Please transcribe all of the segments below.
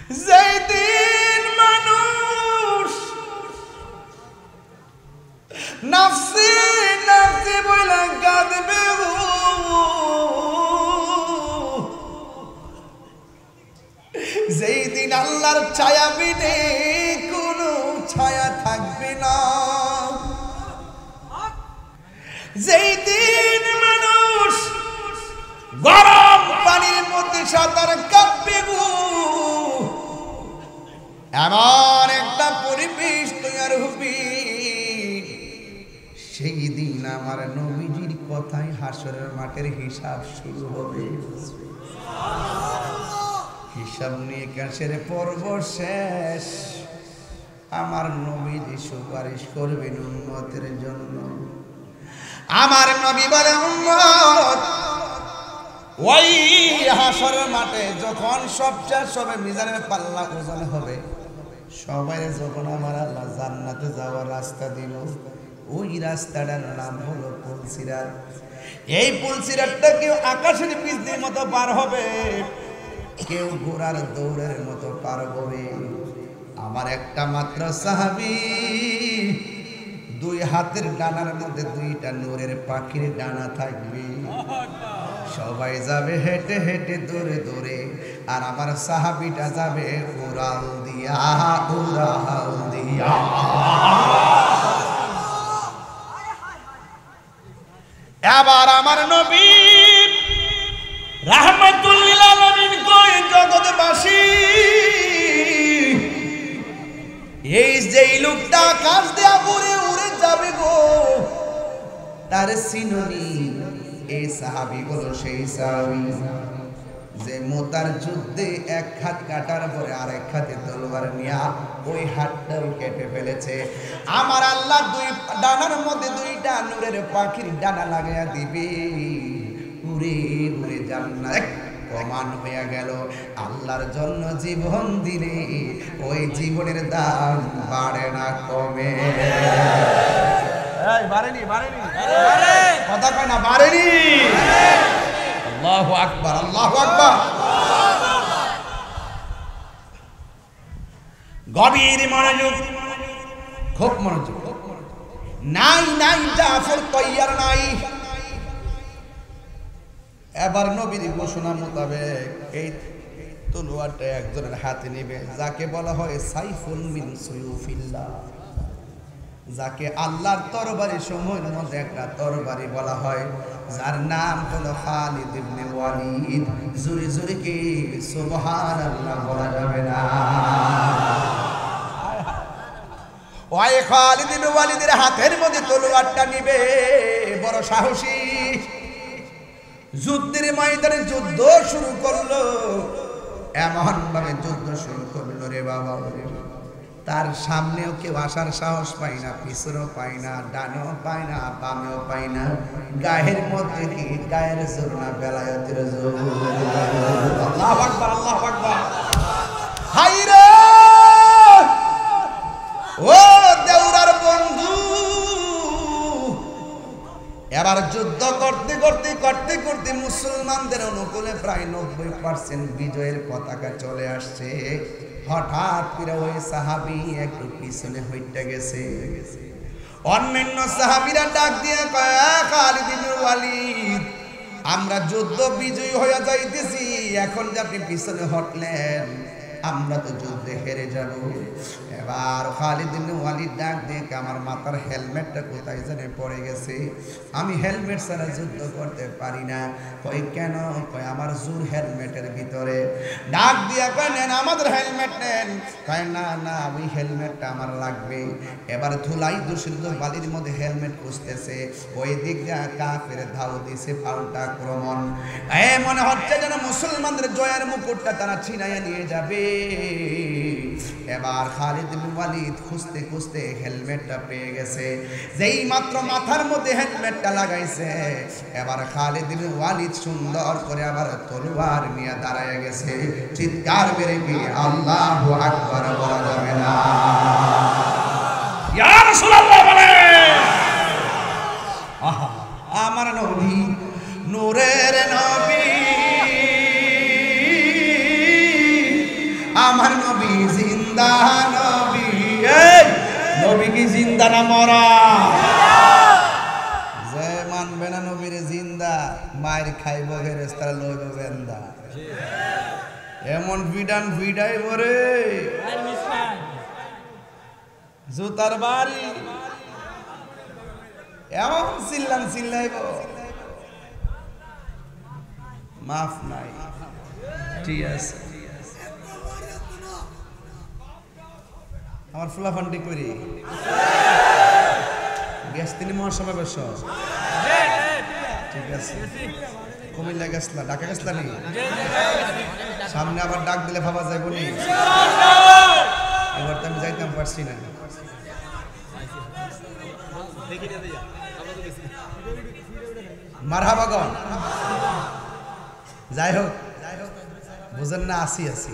যেই দিন মানুষ নাফসি নাফসি বলে কাঁদবে, যেই দিন আল্লাহর ছায়া বিনে কোনো ছায়া থাকবে না, যেই দিন মানুষ গরম পানির মধ্যে সাঁতার কাটবে গো, এমন একটা পরিবেশ তৈরি হবে, সেই দিন আমার নবীজির কথাই হাসরের মাঠের হিসাব শুরু হবে। হিসাব নিয়ে কাশের পর্ব শেষ, আমার নবীজি সুপারিশ করবেন উম্মতের জন্য। আমার নবী বলে, উম্মত ওই হাসরের মাঠে যখন সব শেষ হবে, মিজানের পাল্লা ওজন হবে, সবাই যখন আমার আল্লাহ জান্নাতে যাওয়ার রাস্তা দিল, ওই রাস্তাটার নাম হলো পুলসিরাত। এই পুলসিরাতটা কেউ আকাশের বিজলির মতো পার হবে, কেউ ঘোড়ার দৌড়ের মতো পার হবে। আমার একটা মাত্র সাহাবী, দুই হাতের ডানার মধ্যে দুইটা নূরের পাখির ডানা থাকবে, সবাই যাবে হেঁটে হেঁটে দৌড়ে দৌড়ে, আর আমার সাহাবীটা যাবে উড়াল দিয়া উড়াল দিয়া। এবার আমার নবী রাহমাতুল লিল আলামিন কই জগৎবাসী, এই যে লোকটা আকাশ দিয়া উড়ে উড়ে যাবে গো, তার চিনুনি এই সাহাবী হলো সেই সাহাবী যে মোতার যুদ্ধে এক হাত কাটার পরে আরেক হাতে তলোয়ার নিয়া ওই হাতটাও কেটে ফেলেছে। আমার আল্লাহ দুই ডানার মধ্যে দুইটা নূরের পাখির ডানা লাগাইয়া দিবে, উড়ে উড়ে জান্নাত প্রমাণ হয়ে গেল। আল্লাহর জন্য জীবন দিলে ওই জীবনের দাম বাড়ে না কমে। বাড়েনি বাড়েনি কথা কয় না, বাড়েনি। আল্লাহু আকবার, আল্লাহু আকবার। গভীর মনোযোগ, খুব মনোযোগ। নাই নাই জাফর তৈয়ার নাই। এবার নবীর ঘোষণা মোতাবেক এই তলোয়ারটা একজনের হাতে নেবে, যাকে বলা হয় সাইফুল মিন সুয়ুফিল্লাহ, যাকে আল্লাহর তরবারি সমূহের মধ্যে একটা তরবারি বলা হয়, যার নাম হলো খালিদ ইবনে ওয়ালিদ। জোরে জোরে কি সুবহানাল্লাহ বলা যাবে না? ওই খালিদ ইবনে ওয়ালিদের হাতের মধ্যে তলোয়ারটা নিবে, বড় সাহসী। যুদ্ধের ময়দানে যুদ্ধ শুরু করলো, এমন ভাবে যুদ্ধ শুরু করলো রে বাবা, তার সামনেও কেউ আসার সাহস পায় না, পিছনেও পায় না, ডানেও পায় না, বামেও পায় না। গায়ের মধ্যে কি গায়ের জোর না বেলায়েতের জোর? আল্লাহু আকবার, আল্লাহু আকবার। হায়রে ও দেউরার বন্ধু, এবার যুদ্ধ করতে করতে করতে করতে মুসলমানদের অনুকূলে প্রায় 90% বিজয়ের পতাকা চলে আসছে। হঠাৎ করে ওই সাহাবী একটু পিছনে হইতে গেছে। অন্যান্য সাহাবীরা ডাক দিয়ে কয়, খালিদ ইবনে ওয়ালিদ, আমরা যুদ্ধ বিজয়ী হয়ে যাইতেছি, এখন যে আপনি পিছনে হটলেন, আমরা তো যুদ্ধে হেরে যাব। এবার খালিদ ইবনে ওয়ালিদ ডাক দিয়ে, আমার মাথার হেলমেটটা কোথায় জানে পড়ে গেছে, আমি হেলমেট ছাড়া যুদ্ধ করতে পারি না। কই কেন? কয় আমার জোর হেলমেটের ভিতরে। ডাক দিয়ে কয়, নেন আমাদের হেলমেট নেন। কয় না না, আমি হেলমেটটা আমার লাগবে। এবার ধুলাই দূষিত বালির মধ্যে হেলমেট খুঁজতেছে, ওই দিক দিয়ে কাফের ধাও দিছে পাল্টা আক্রমণ। মনে হচ্ছে যেন মুসলমানদের জয়ের মুকুটটা তারা ছিনাইয়া নিয়ে যাবে। এবার খালিদ ইবনে ওয়ালিদ খুঁজতে খুঁজতে হেলমেটটা পেয়ে গেছে। যেই মাত্র মাথার মধ্যে হেলমেটটা লাগাইছে, এবার খালিদ ইবনে ওয়ালিদ সুন্দর করে আবার তলোয়ার নিয়ে দাঁড়ায় গেছে। চিৎকার মেরে কি আল্লাহু আকবার বলা যাবে না? ইয়া রাসূলুল্লাহ বলেন, আহা আমার নবী, নূরের নবী, আমার নবী জিন্দা নবী। এই নবী কি জিন্দা না মরা? যে মানবে না নবীরে জিন্দা মায়ের খাইব ফেরেশতারা লইব বেন্দা। এমন ভিডান ভিডাই বরে জুতার বাড়ি এমন চিল্লান চিল্লাইব মাফ নাই। ঠিক আছে আমার ফুলাফান্ডি করি গ্যাস তিনি মহাসমাবেশ। ঠিক আছে কুমিল্লা গেছলা ঢাকা গেছলা নি সামনে আবার ডাক দিলে ভাবা যাইব নি? এবার তো আমি যাইতাম পারছি না। মারহাবাগন যাই হোক বুঝেন না আসি আসি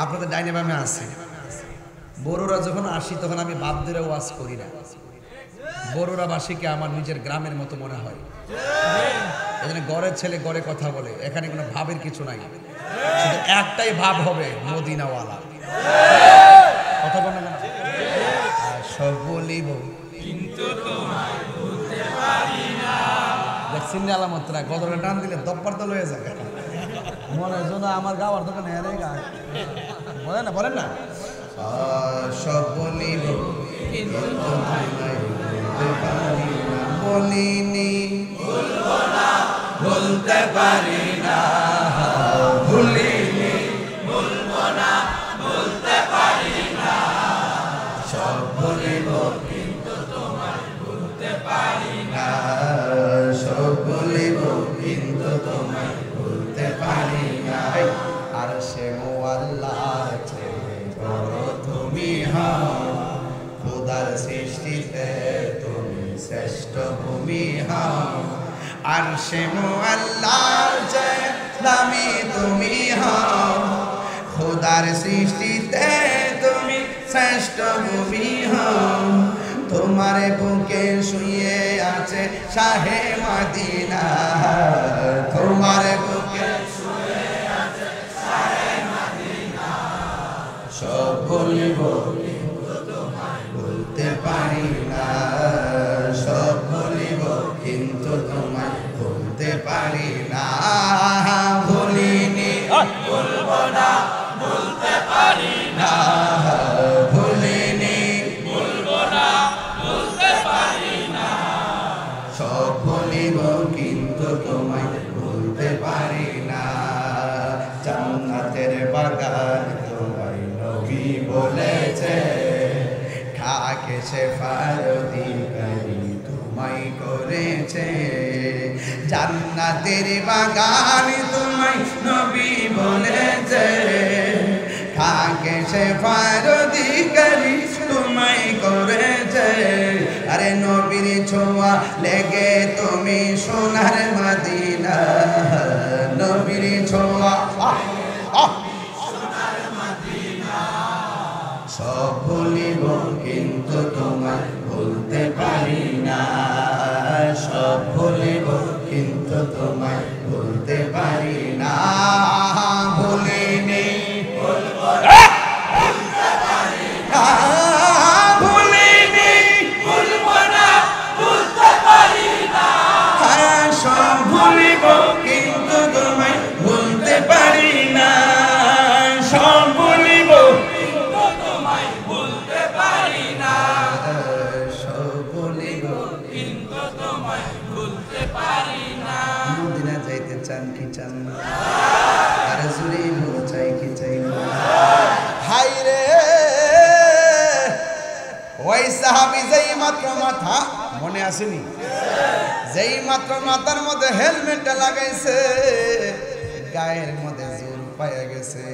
আপনাদের ডাইনে বামে আসি। বড়রা যখন আসি তখন আমি বাপ ধরে ওয়াজ করি না। বড়রা বাসীকে আমার নিজের গ্রামের মতো মনে হয়। এখানে গড়ের ছেলে গড়ে কথা বলে, এখানে কোনো ভাবের কিছু নাই, শুধু একটাই ভাব হবে মদিনাওয়ালা। কথা বলে না সব বলিব কিন্তু তোমায় ভুলতে পারি না। দেখছেন না আলামতরা গদরে টান দিলে দপ্পার তো লয়ে যাবে মনে জন্য আমার গাওয়ার দোকানে হেরে গা বলেন না বলেন না সব বলিব কিন্তু তোমায় ভুলতে পারি না। বলিনি ভুলবো না ভুলতে পারি না। ভুলিনি ভুলবো না ভুলতে পারি না। সব বলিব কিন্তু তোমায় ভুলতে পারি না। সব বলিব কিন্তু তোমায় ভুলতে পারি না। আর সে মোয়াল্লার চেয়ে বড় তুমি হও, খোদার সৃষ্টিতে তুমি শ্রেষ্ঠ ভূমি হও। আর সে মোয়াল্লার চেয়ে দামি তুমি হও, খোদার সৃষ্টিতে তুমি শ্রেষ্ঠ ভূমি হও। তোমার বুকে শুয়ে আছে শাহে মদিনা, তোমার বুকে শুয়ে আছে শাহে মদিনা। সব বলিব কিন্তু তোমায় ভুলতে পারি না। সব বলিব কিন্তু তোমায় ভুলতে পারি না। ভুলিনি ভুলবো না ভুলতে পারি না। ভুলিনি ভুলবো না ভুলতে পারি না। সব বলিব কিন্তু তোমায় ভুলতে পারি না। জান্নাতের বাগান তোমায় নবী বলেছে, খাকে শেফার অধিকারী তোমায় করেছে। জান্নাতের বাগান তোমায় নবী বলেছে, খাকে শেফার অধিকারী তোমায় করেছে। আরে নবীর ছোঁয়া লেগে তুমি সোনার মদিনা। নবীর ছোঁয়া সোনার মদিনা। সব ভুলিব কিন্তু তোমায় ভুলতে পারি না। সব ভুলিব কিন্তু তোমায় ভুলতে পারি না। ভুলিনি ভুলবো না ভুলতে পারি না। ভুলিনি ভুলবো না ভুলতে পারি না। সব ভুলিব কিন্তু তোমায় ভুলতে পারি না। সব ভুলিব কিন্তু তোমায় ভুলতে পারি না। সব ভুলিব কিন্তু তোমায় ভুলতে পারি না। মদিনা যাইতে চান কি চান না? আরে জুড়ে চাই কি চাই না? হাই রে ওই সাহাবী যেই মাত্র মাথা মনে আসেনি, যেই মাত্র মাথার মধ্যে হেলমেটটা লাগাইছে, গায়ের মধ্যে জোর পাইয়া গেছে।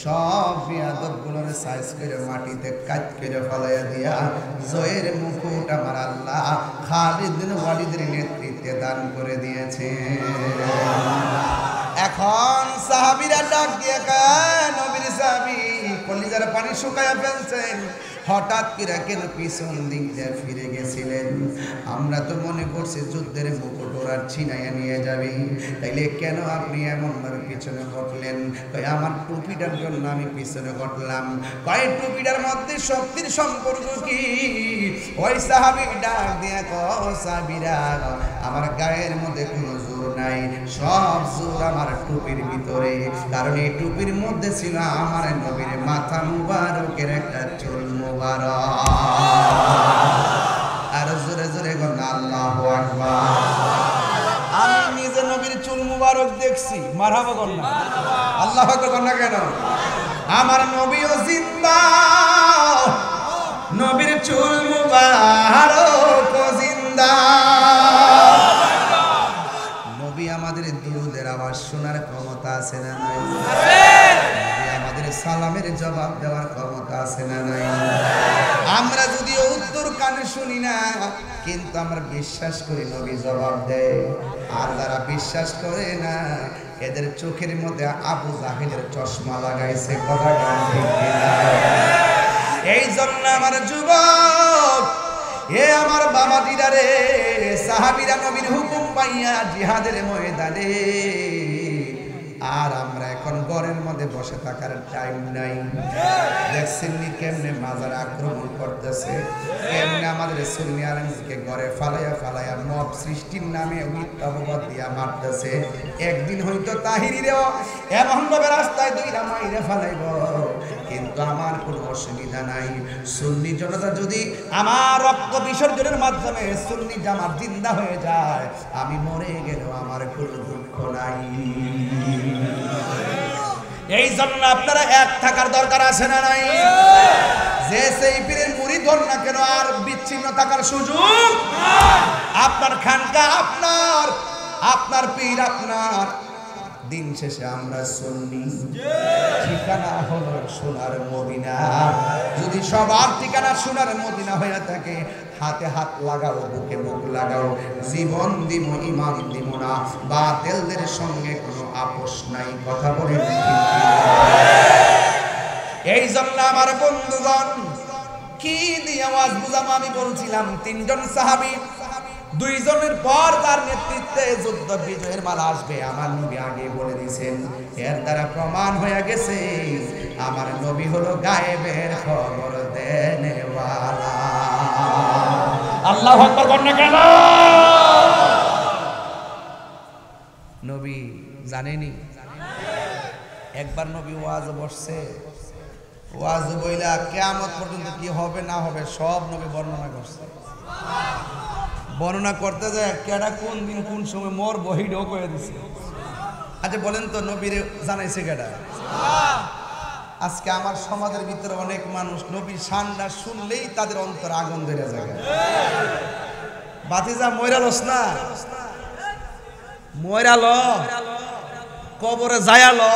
সব বিয়াদবগুলোর সাইজ করে মাটিতে কাট করে ফলাইয়া দিয়া জয়ের মুকুট আমার আল্লাহ খালিদ বিন ওয়ালিদের নেতৃত্বে দান করে দিয়েছে। এখন সাহাবীরা ডাক দিয়ে নবীর সাহাবী কলিজার পানি শুকায়া ফেলছেন। হঠাৎ করে কেন পিছন দিক দিয়ে ফিরে গেছিলেন? আমরা তো মনে করছি যুদ্ধের মুকুট ওরা ছিনাইয়া নিয়ে যাবে, তাইলে কেন আপনি এমনভাবে পিছনে ঘটলেন? কই আমার টুপিটার জন্য আমি পিছনে ঘটলাম। কয় টুপিটার মধ্যে শক্তির সম্পর্ক কি? ওই সাহাবী ডাক দিয়া কয় সাহাবীরা, আমার গায়ের মধ্যে কোনো জোর নাই, সব জোর আমার টুপির ভিতরে। কারণ এই টুপির মধ্যে ছিল আমার নবীর মাথা মুবারকের একটা চুল মুবারক। আর জোরে জোরে বলেন আল্লাহু আকবার। আমি নিজে নবীর চুল মুবারক দেখছি, মারহাবা বলেন না, আল্লাহু আকবার বলেন না কেন? আমার নবীও জিন্দা, নবীর চুল মুবারক জিন্দা। নবী আমাদের দুরূদের আওয়াজ শোনার ক্ষমতা আছে না নাই? নবী আমাদের সালামের জবাব দেওয়ার ক্ষমতা আছে না নাই? আমরা যদিও উত্তর কানে শুনি না, কিন্তু আমরা বিশ্বাস করি নবী জবাব দেয়। আর যারা বিশ্বাস করে না, এদের চোখের মধ্যে আবু জাহেলের চশমা লাগাইছে, কথা ঠিক কিনা? এই জন্য আমার যুবক, এ আমার বাবা দিদারে, সাহাবীরা নবীর হুকুম পাইয়া জিহাদের ময়দানে, আর আমরা এখন ঘরের মধ্যে বসে থাকার টাইম নাই। দেখছেন নি কেমনে মাজার আক্রমণ করতেছে, কেমনে আমাদের সুন্নি আলেমকে ঘরে ফালাইয়া ফালাইয়া মব সৃষ্টির নামে মিথ্যা অপবাদ দিয়া মারতেছে। একদিন হয়তো তাহিরিরেও এমন ভাবে রাস্তায় দুইটা মাইরে ফালাইব, কিন্তু আমার কোনো অসুবিধা নাই। সুন্নি জনতা যদি আমার রক্ত বিসর্জনের মাধ্যমে সুন্নি জামাত জিন্দা হয়ে যায়, আমি মরে গেলেও আমার কোনো দুঃখ নাই। এই জন্য আপনারা এক থাকার দরকার আছে না নাই? যে সেই পীরের মুরিদ হন না কেন, আর বিচ্ছিন্ন থাকার সুযোগ। আপনার খানকা আপনার, আপনার পীর আপনার। দিন শেষে আমরা সুন্নি, ঠিকানা হলো সোনার মদিনা। যদি সবার ঠিকানা সোনার মদিনা হয়ে থাকে, হাতে হাত লাগাও, বুকে বুক লাগাও, জীবন দিব ইমান দিব না, বাতিলদের সঙ্গে কোনো আপোষ নাই। কথা বলেন ঠিক কিনা? এই জন্য আমার বন্ধুগণ, কি দিয়ে আওয়াজ বুঝাবো? আমি বলছিলাম তিনজন সাহাবী, দুইজনের পর তার নেতৃত্বে যুদ্ধ বিজয়ের মালা আসবে। আমার নবী আগে বলে দিয়েছেন, এর দ্বারা প্রমাণ হয়ে গেছে আমার নবী হলো গায়েবের খবর দেনেওয়ালা। আল্লাহু আকবার বলেন না কেন? নবী জানেনি? একবার নবী ওয়াজ বসছে, ওয়াজ বইলা কিয়ামত পর্যন্ত কি হবে না হবে সব নবী বর্ণনা করছে। বর্ণনা করতে যায় কেডা কোন দিন কোন সময় মোর বহিডও করে দিছে। আচ্ছা বলেন তো, নবীরে জানাইছে কেডা? আজকে আমার সমাজের ভিতরে অনেক মানুষ নবীর শানটা শুনলেই তাদের অন্তর আগুন ধরে যায়। বাতিজা ময়রালস না, ময়রালো কবরে যায়ালো,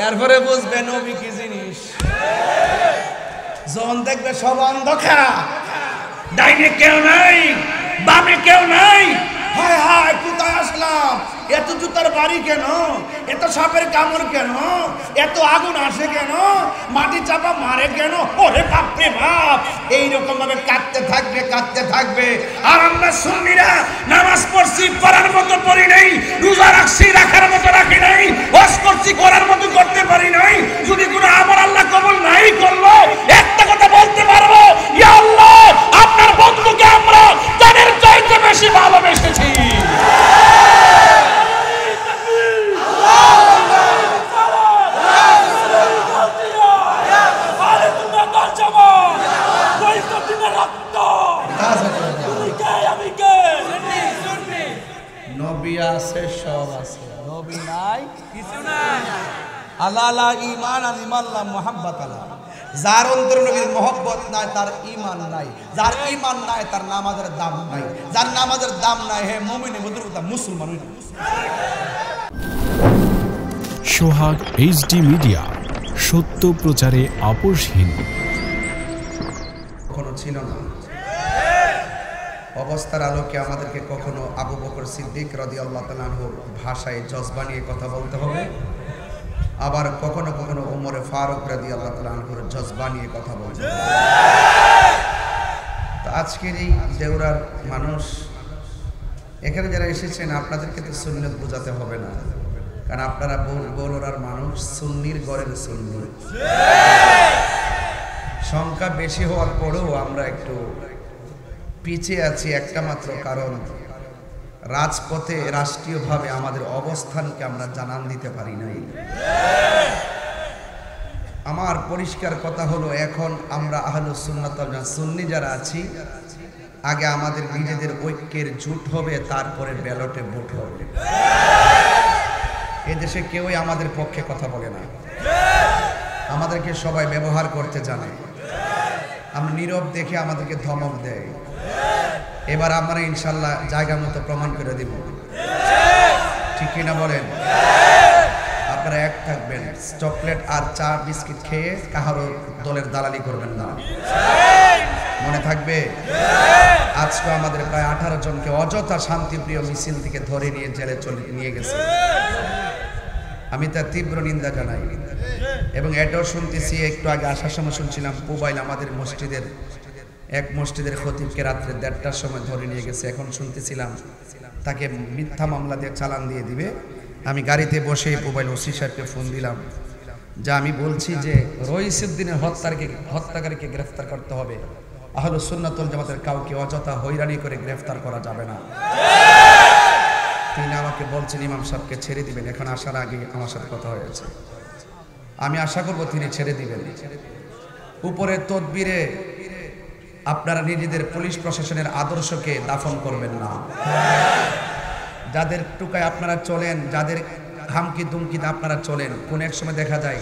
এরপরে বুঝবে নবী কি জিনিস। যখন দেখবে সব অন্ধকার, ডাইনে কেউ নাই, বামে কেউ নাই, হায় হায় কোথায় আসলাম, এত জুতার বাড়ি কেন, এত সাপের কামড় কেন, এত আগুন আসে কেন, মাটি চাপা মারে কেন, ওরে বাপরে বাপ, এইরকম ভাবে কাঁদতে থাকবে কাঁদতে থাকবে। আর আমরা সুন্নিরা নামাজ পড়ছি, পড়ার মতো পড়ি নাই, রোজা রাখছি, রাখার মতো রাখি নাই, হজ করছি, করার মতো করতে পারি নাই। যদি কোনো আমল আল্লাহ কবুল নাই করলো, একটা কথা বলতে পারবো, ইয়া আল্লাহ আপনার বন্ধুকে আমরা তাদের চাইতে বেশি ভালোবেসেছি। নবী আছে, সব আছে, নবী নাই কিছু নাই। আল্লাহ আল্লাহ ঈমান আর ইমাল্লাহ মুহাব্বত আল্লাহ। যার অন্তরে নবীর মহব্বত নাই তার ঈমান নাই, যার ঈমান নাই তার নামাজের দাম নাই, যার নামাজের দাম নাই হে মুমিন মুদরুতা মুসলমান হইল। সোহাগ এইচডি মিডিয়া, সত্য প্রচারে আপোষহীন। কখনো ছিল না অবস্থার আলোকে আমাদেরকে কখনো আবু বকর সিদ্দিক রাদিয়াল্লাহু তাআলা আনহুর ভাষায় জজবা নিয়ে কথা বলতে হবে, আবার কখনো কখনো ওমর ফারুক রাদিয়াল্লাহু তাআলা আনহুর জজবা নিয়ে কথা বলবো। তো আজকের এই দেউরার মানুষ এখানে যারা এসেছেন আপনাদেরকে তো সুন্নাত বোঝাতে হবে না, কারণ আপনারা বগুড়ার মানুষ, সুন্নির ঘরের সুন্নি। সংখ্যা বেশি হওয়ার পরেও আমরা একটু পিছিয়ে আছি একটা মাত্র কারণ, রাজপথে রাষ্ট্রীয়ভাবে আমাদের অবস্থানকে আমরা জানান দিতে পারি নাই। আমার পরিষ্কার কথা হলো, এখন আমরা আহলুস সুন্নাত ওয়াল জামাত সুন্নি যারা আছি, আগে আমাদের নিজেদের ঐক্যের জোট হবে, তারপরে ব্যালটে ভোট হবে। এদেশে কেউই আমাদের পক্ষে কথা বলে না, আমাদেরকে সবাই ব্যবহার করতে জানে। আমরা নীরব দেখে আমাদেরকে ধমক দেয়। এবার আমরা ইনশাল্লাহ জায়গা মতো প্রমাণ করে দিব, ঠিক কিনা বলেন? আপনারা এক থাকবেন, চকলেট আর চা বিস্কিট খেয়ে কাহারও দলের দালালি করবেন না, মনে থাকবে? আজকে আমাদের প্রায় 18 জনকে অযথা শান্তিপ্রিয় মিছিল থেকে ধরে নিয়ে জেলে নিয়ে গেছে। আমি তার তীব্র নিন্দা জানাই। এবং এটাও শুনতেছি, একটু আগে আসার সময় শুনছিলাম পুবাইল আমাদের মসজিদের এক মসজিদের খতিবকে রাত্রে 1:30টার সময় ধরে নিয়ে গেছে। এখন শুনতেছিলাম তাকে মিথ্যা মামলা দিয়ে চালান দিয়ে দিবে। আমি গাড়িতে বসে পুবাইল ওসি সাহেবকে ফোন দিলাম, যা আমি বলছি যে রইসুদ্দিনের হত্যাকারীকে গ্রেফতার করতে হবে। আহলুস সুন্নাত ওয়াল জামাতের কাউকে অযথা হয়রানি করে গ্রেফতার করা যাবে না। তিনি আমাকে বলছেন ইমাম সাহেবকে ছেড়ে দিবেন। এখন আসার আগে আমার সাথে কথা হয়েছে, আমি আশা করব তিনি ছেড়ে দিবেন। উপরে তদবিরে আপনারা নিজেদের পুলিশ প্রশাসনের আদর্শকে দাফন করবেন না। যাদের টুকায় আপনারা চলেন, যাদের হামকি দুমকিতে আপনারা চলেন, কোন এক সময় দেখা যায়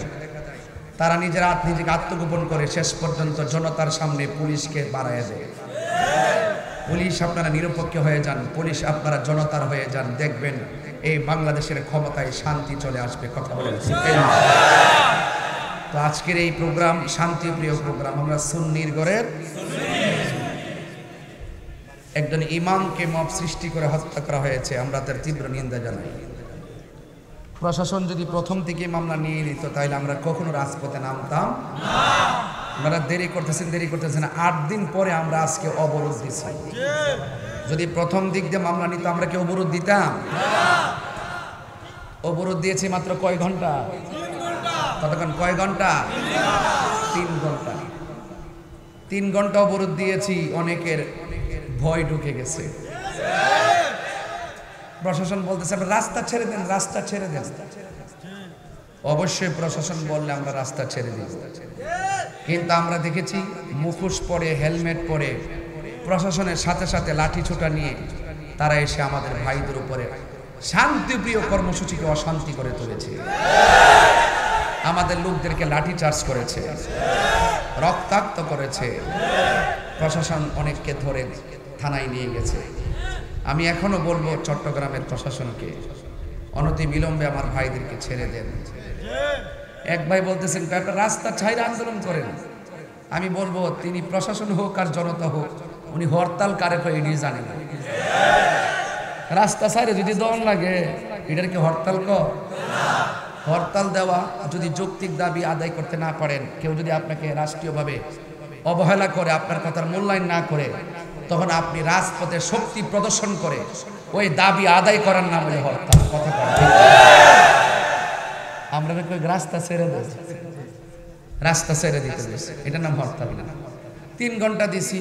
তারা নিজেকে আত্মগোপন করে শেষ পর্যন্ত জনতার সামনে পুলিশকে বাড়ায় দেয়। পুলিশ আপনারা নিরপেক্ষ হয়ে যান, পুলিশ আপনারা জনতার হয়ে যান, দেখবেন এই বাংলাদেশের ক্ষমতায় শান্তি চলে আসবে। কথা বলেন। তো আজকের এই প্রোগ্রাম শান্তিপ্রিয় প্রোগ্রাম। আমরা সুন্নির ঘরের একজন ইমামকে মব সৃষ্টি করে হত্যা করা হয়েছে, আমরা তার তীব্র নিন্দা জানাই। প্রশাসন যদি প্রথম থেকে মামলা নিয়ে নিত তাহলে আমরা কখনো রাজপথে নামতাম না। আমরা দেরি করতেছেন 8 দিন পরে আমরা আজকে অবরোধ দিচ্ছি। যদি প্রথম দিক দিয়ে মামলা নিত আমরা কি অবরোধ দিতাম? অবরোধ দিয়েছি মাত্র কয় ঘন্টা? ততক্ষণ কয় ঘন্টা? 3 ঘন্টা। 3 ঘন্টা অবরোধ দিয়েছি, অনেকের ভয় ঢুকে গেছে। প্রশাসন বলতেছে রাস্তা ছেড়ে দেন, রাস্তা ছেড়ে দেন। অবশ্যই প্রশাসন বললে আমরা রাস্তা ছেড়ে দিই, কিন্তু আমরা দেখেছি মুখোশ পরে, হেলমেট পরে, প্রশাসনের সাথে সাথে লাঠি ছোটা নিয়ে তারা এসে আমাদের ভাইদের উপরে শান্তিপ্রিয় কর্মসূচিকে অশান্তি করে তুলেছে। আমাদের লোকদেরকে লাঠি চার্জ করেছে, রক্তাক্ত করেছে। প্রশাসন অনেককে ধরে থানায় নিয়ে গেছে। আমি এখনো বলবো চট্টগ্রামের প্রশাসনকে অনতি বিলম্বে আমার ভাইদেরকে ছেড়ে দেন। এক ভাই বলতেছেন একটা রাস্তা ছাইরা আন্দোলন করেন। আমি বলবো তিনি প্রশাসন হোক আর জনতা হোক, উনি হরতাল কারে হয় এটি জানেন না। রাস্তা ছাইরে যদি দল লাগে এটার কি হরতাল হরতাল দেওয়া যদি যৌক্তিক দাবি আদায় করতে না পারেন, কেউ যদি আপনাকে রাষ্ট্রীয়ভাবে অবহেলা করে, আপনার কথার মূল্যায়ন না করে, তখন আপনি রাজপথে শক্তি প্রদর্শন করে ওই দাবি আদায় করার নাম হলো হরতাল। কথা বলেন। আমরা রাস্তা ছেড়ে দেব, রাস্তা ছেড়ে দিতে দিয়েছি, এটার নাম হরতাল না। 3 ঘন্টা দিছি,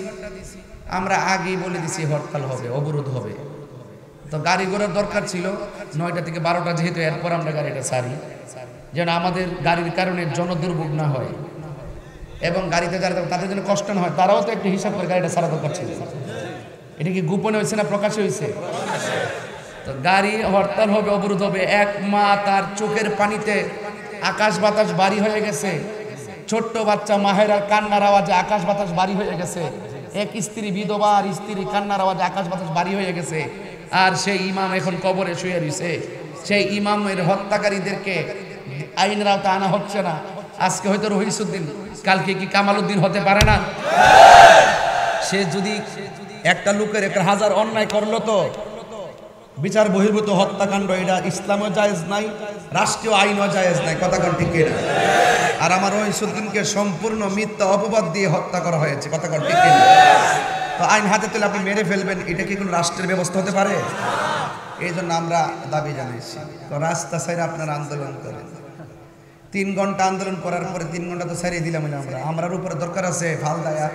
আমরা আগেই বলে দিছি হরতাল হবে, অবরোধ হবে। তো গাড়ি ঘোড়ার দরকার ছিল 9টা থেকে 12টা, যেহেতু এরপর আমরা গাড়িটা ছাড়ি যেন আমাদের গাড়ির কারণে জনদুর্ভোগ না হয় এবং গাড়িতে যারা তাদের জন্য কষ্ট না হয়, তারাও তো একটু হিসাব করে গাড়িটা ছাড়া দরকার ছিল। এটা কি গোপনে হয়েছে না প্রকাশে হয়েছে? তো গাড়ি হরতাল হবে, অবরোধ হবে। এক মা তার চোখের পানিতে আকাশ বাতাস বাড়ি হয়ে গেছে, ছোট্ট বাচ্চা মাহেরার কান্নার আওয়াজে আকাশ বাতাস বাড়ি হয়ে গেছে, এক স্ত্রী বিধবা আর স্ত্রী কান্নার আওয়াজে আকাশ বাতাস বাড়ি হয়ে গেছে। আর সেই ইমাম এখন কবরে শুয়ে রয়েছে। সেই ইমামের হত্যাকারীদেরকে আইনের আওতায় আনা হচ্ছে না। আজকে হয়তো রহিসুদ্দিন, কালকে কি কামাল উদ্দিন হতে পারে না? সে যদি একটা লোকের 1000 অন্যায় করলো তো বিচার বহির্ভূত হত্যাকাণ্ড, এটা ইসলামও জায়েজ নাই, রাষ্ট্রীয় আইনও জায়েজ নাই। কথা কোন ঠিক না? আর আমার ওইসুদ্দিনকে সম্পূর্ণ মিথ্যা অপবাদ দিয়ে হত্যা করা হয়েছে। কথা কর ঠিক কিনা? তো আইন হাতে তুলে আপনি মেরে ফেলবেন, এটা কি কোনো রাষ্ট্রের ব্যবস্থা হতে পারে? এই জন্য আমরা দাবি জানাইছি, তো রাস্তা সাইড আপনারা আন্দোলন করেন। 3 ঘন্টা আন্দোলন করার পরে 3 ঘন্টা তো ছাড়িয়ে দিলাম আমরার উপরে দরকার আছে ফাল দায়া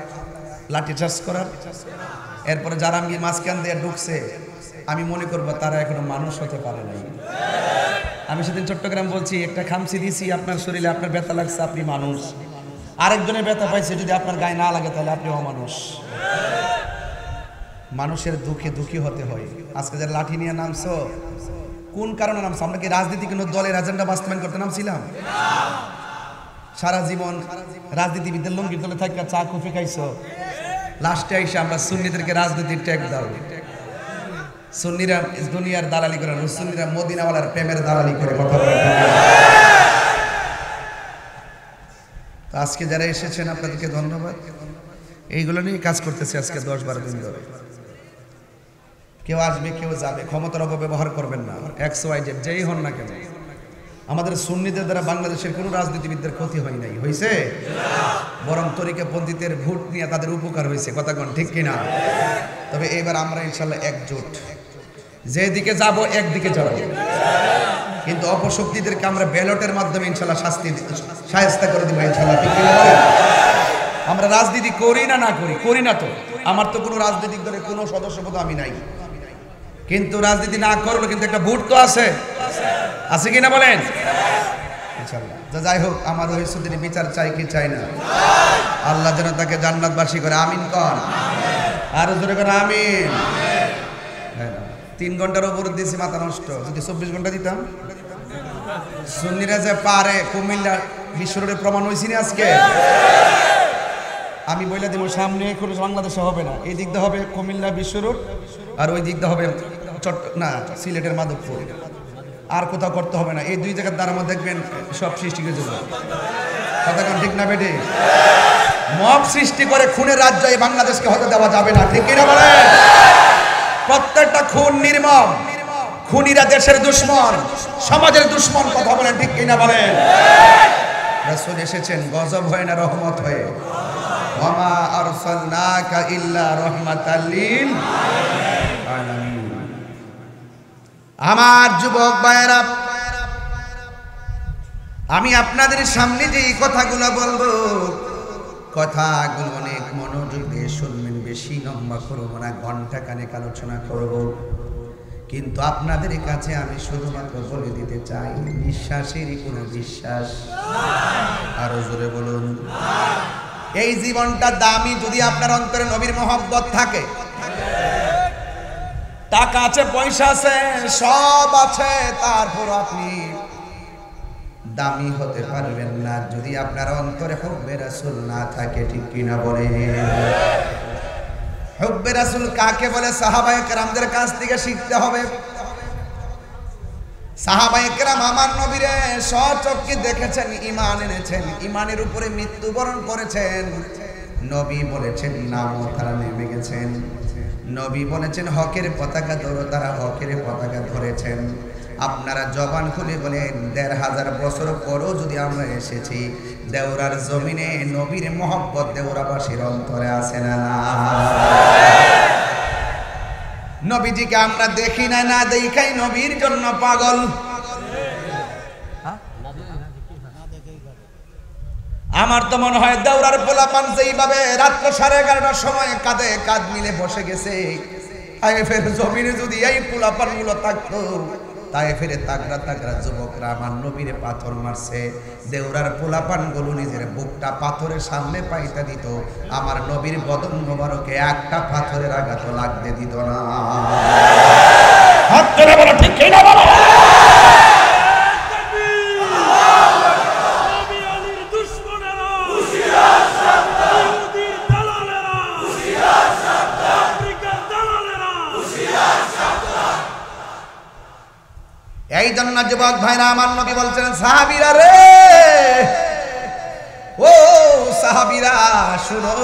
লাঠি চার্জ করার। এরপরে যারা আমি মাঝখান দিয়ে ঢুকছে আমি মনে করবো তারা এখনো মানুষ হতে পারে নাই। আমি সেদিন চট্টগ্রাম বলছি, একটা খামচি দিয়েছি আপনার শরীরে, আপনার ব্যথা লাগছে, আপনি মানুষ। আরেকজনের ব্যথা পাইছে, যদি আপনার গায়ে না লাগে তাহলে আপনি অমানুষ। মানুষের দুঃখে দুঃখী হতে হয়। আজকে যারা লাঠি নিয়ে নামছো, কোন কারণে নামছো? আমরা কি রাজনীতি কোনো দলের এজেন্ডা বাস্তবায়ন করতে নামছিলাম? সারা জীবন রাজনীতিবিদদের লঙ্গির দলে থাকা চা কফি খাইছো, লাস্টে আইসা আমরা সুন্নিদেরকে রাজনীতির ট্যাগ দাও। সুন্নিরা দুনিয়ার দালালি করে, সুন্নিরা মদিনাওয়ালার প্রেমের দালালি করে। কথা বলে আজকে যারা এসেছেন আপনাদেরকে ধন্যবাদ। এইগুলো নিয়ে কাজ করতেছে আজকে 10-12 দিন ধরে। কেউ আসবে কেউ যাবে, ক্ষমতার অপব্যবহার করবেন না। XYZ যেই হন না কেন, আমাদের সুন্নিদের দ্বারা বাংলাদেশের কোনো রাজনীতিবিদদের ক্ষতি হয় নাই, হয়েছে? বরং তরিকাপন্থীদের ভোট নিয়ে তাদের উপকার হয়েছে। কথা কোন ঠিক কিনা? তবে এবার আমরা ইনশাল্লাহ একজোট, যেদিকে যাব একদিকে যাব, কিন্তু অপশক্তিদেরকে আমরা ব্যালটের মাধ্যমে ইনশাল্লাহ শায়েস্তা করে দিব ইনশাল্লাহ। ঠিক কিনা বলেন? আমরা রাজনীতি করি না করি না তো, আমার তো কোনো রাজনৈতিক দলের কোনো সদস্যপদ আমি নাই, কিন্তু রাজনীতি না করলে কিন্তু একটা ভোট তো আছে কিনা বলেন? ইনশাআল্লাহ। যাই হোক, আমার ওইসুদ্দিনের বিচার চাই কি চাই না? আল্লাহ যেন তাকে জান্নাতবাসী করে। আমিন কর, আর জোরে করে আমিন। 3 ঘন্টার উপর দিয়েছি, মাথা নষ্ট। যদি 24 ঘন্টা দিতাম, সুন্নিরা যে পারে, কুমিল্লা বিশ্ব রোডে প্রমাণ হয়েছি না আজকে। আমি বলে দিব, সামনে কোনো বাংলাদেশে হবে না, এই দিক দিয়ে হবে কুমিল্লা বিশ্ব রোড, আর ওই দিক দিয়ে হবে সিলেটের মাধবপুর। আর কোথাও করতে হবে না, এই 2 জায়গার দ্বারা দেখবেন সব সৃষ্টি করে যাবে। কথা কোন ঠিক না বেটে? মব সৃষ্টি করে খুনের রাজ্য এই বাংলাদেশকে হতে দেওয়া যাবে না। ঠিক কিনা বলে? প্রত্যেকটা খুন নির্মম, খুনিরা দেশের দুশ্মন, সমাজের দুশ্মন। কথা বলেন ঠিক কিনা বলেন? রাসূল এসেছেন গজব হয় না রহমত হয়ে। ওয়ামা আরসালনাকা ইল্লা রাহমাতাল লিল আলামিন। আমার যুবক ভাইয়েরা, আমি আপনাদের সামনে যে কথাগুলো বলবো, কথাগুলো অনেক মনোযোগ দিয়ে শুনবেন। বেশি লম্বা করব না, ঘন্টা খানেক আলোচনা করব, কিন্তু আপনাদের কাছে আমি শুধুমাত্র বলে দিতে চাই, বিশ্বাসেরই কোনো বিশ্বাস। আরো জোরে বলুন। এই জীবনটা দামি যদি আপনার অন্তরে নবীর মহব্বত থাকে। টাকা আছে, পয়সা আছে, সব আছে, তারপর আপনি দামি হতে পারবেন না যদি আপনার অন্তরে হুব্বে রাসূল না থাকে। ঠিক কিনা বলেন? হুব্বে রাসূল কাকে বলে? সাহাবায়ে কেরামদের কাছ থেকে শিখতে হবে। সাহাবায়ে কেরাম আমার নবীরে স্বচক্ষে দেখেছেন, ঈমান এনেছেন, ঈমানের উপরে মৃত্যুবরণ করেছেন। নবী বলেছেন নামও তারা নেমে গেছেন। নবী বলেছেন হকের পতাকা ধরো, তারা হকের পতাকা ধরেছেন। আপনারা জবান খুলে বলেন ১৫০০ বছর পরও যদি আমরা এসেছি, দেওরার জমিনে নবীর মহব্বত দেওরাবাসীর অন্তরে আছে না? নবীজিকে আমরা দেখি না, না দেখাই নবীর জন্য পাগল। আমার তো মনে হয় দেওরার পোলাপান যেইভাবে রাত্র 11:30টার সময় কাঁধে কাঁধ মিলে বসে গেছে, তায়েফের জমিনে যদি এই পোলাপান গুলো থাকতো, তায়েফের তাগড়া তাগড়া যুবকরা আমার নবীর পাথর মারছে, দেওরার পোলাপান গুলো নিজের বুকটা পাথরের সামনে পাইতা দিত, আমার নবীর বদন মোবারকে একটা পাথরের আঘাত লাগতে দিত না। হাত ধরে বলো ঠিক কিনা বলো? এই জন্য যুবক ভাইরা আমার নবী বলছেন, সাহাবীরা রে, ও সাহাবীরা শুনো,